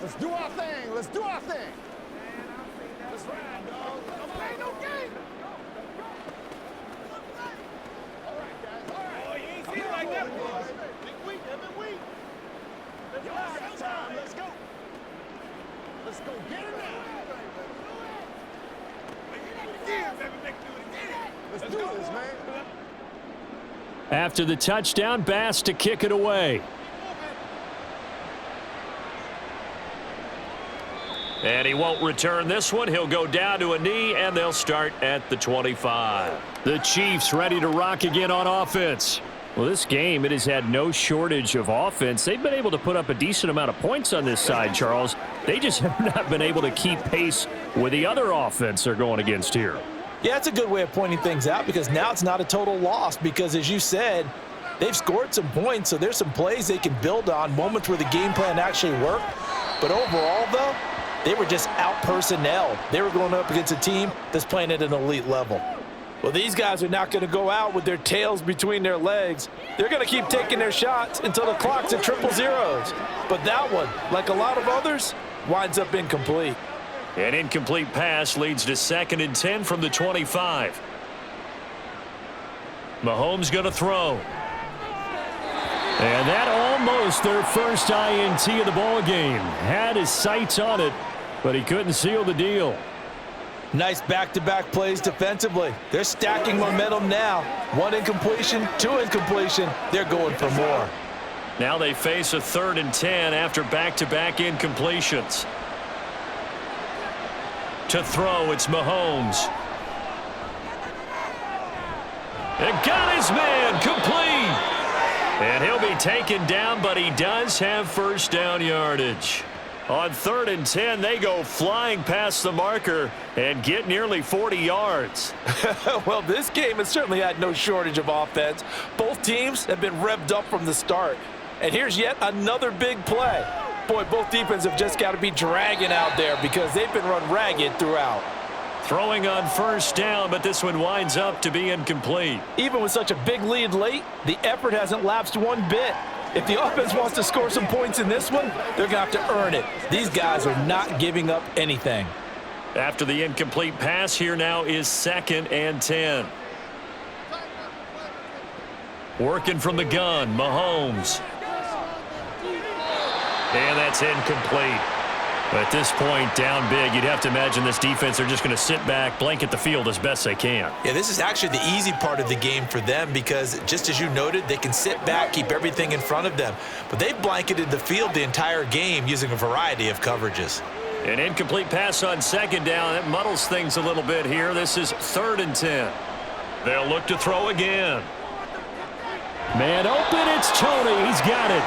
Let's do our thing. Let's do our thing. Let's ride, dog. Don't play no game. All right, guys. All right. Oh, you ain't seen it like that, boys. Big week, every week. Let's go. Time. Let's go. Let's go. Get it now. Again, baby. Make do it again. Let's do this, man. After the touchdown, Bass to kick it away. And he won't return this one. He'll go down to a knee, and they'll start at the 25. The Chiefs ready to rock again on offense. Well, this game, it has had no shortage of offense. They've been able to put up a decent amount of points on this side, Charles. They just have not been able to keep pace with the other offense they're going against here. Yeah, it's a good way of pointing things out because now it's not a total loss because, as you said, they've scored some points, so there's some plays they can build on, moments where the game plan actually worked. But overall, though, they were just out-personnel. They were going up against a team that's playing at an elite level. Well, these guys are not going to go out with their tails between their legs. They're going to keep taking their shots until the clock's at triple zeros. But that one, like a lot of others, winds up incomplete. An incomplete pass leads to 2nd and 10 from the 25. Mahomes going to throw. And that almost their first INT of the ball game. Had his sights on it, but he couldn't seal the deal. Nice back-to-back plays defensively. They're stacking momentum now. 1 incompletion, 2 incompletion. They're going for more. Now they face a 3rd and 10 after back-to-back incompletions. To throw, it's Mahomes. And got his man complete. And he'll be taken down, but he does have first down yardage. On 3rd and 10, they go flying past the marker and get nearly 40 yards. Well, this game has certainly had no shortage of offense. Both teams have been revved up from the start. And here's yet another big play. Boy, both defenses have just got to be dragging out there because they've been run ragged throughout. Throwing on first down, but this one winds up to be incomplete. Even with such a big lead late, the effort hasn't lapsed one bit. If the offense wants to score some points in this one, they're going to have to earn it. These guys are not giving up anything. After the incomplete pass, here now is 2nd and 10. Working from the gun, Mahomes. And that's incomplete. At this point, down big, you'd have to imagine this defense are just going to sit back, blanket the field as best they can. Yeah, this is actually the easy part of the game for them because, just as you noted, they can sit back, keep everything in front of them. But they've blanketed the field the entire game using a variety of coverages. An incomplete pass on 2nd down. That muddles things a little bit here. This is 3rd and 10. They'll look to throw again. Man open, it's Tony. He's got it.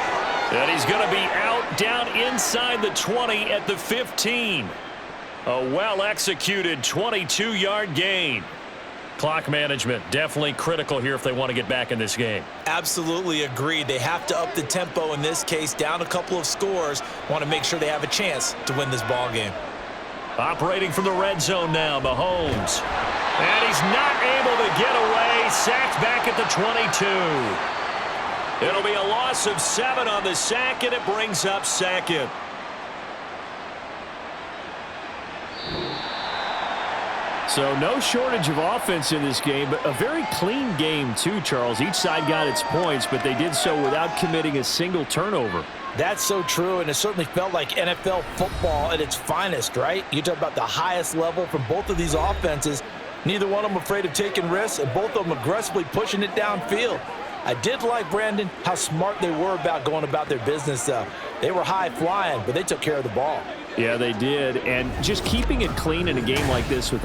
And he's going to be out down inside the 20 at the 15. A well-executed 22-yard gain. Clock management definitely critical here if they want to get back in this game. Absolutely agreed. They have to up the tempo in this case, down a couple of scores. Want to make sure they have a chance to win this ball game. Operating from the red zone now, Mahomes. And he's not able to get away. Sacked back at the 22. It'll be a loss of 7 on the sack, and it brings up 2nd. So no shortage of offense in this game, but a very clean game too, Charles. Each side got its points, but they did so without committing a single turnover. That's so true, and it certainly felt like NFL football at its finest, right? You talk about the highest level from both of these offenses. Neither one of them afraid of taking risks, and both of them aggressively pushing it downfield. I did like, Brandon, how smart they were about going about their business, though. They were high-flying, but they took care of the ball. Yeah, they did, and just keeping it clean in a game like this with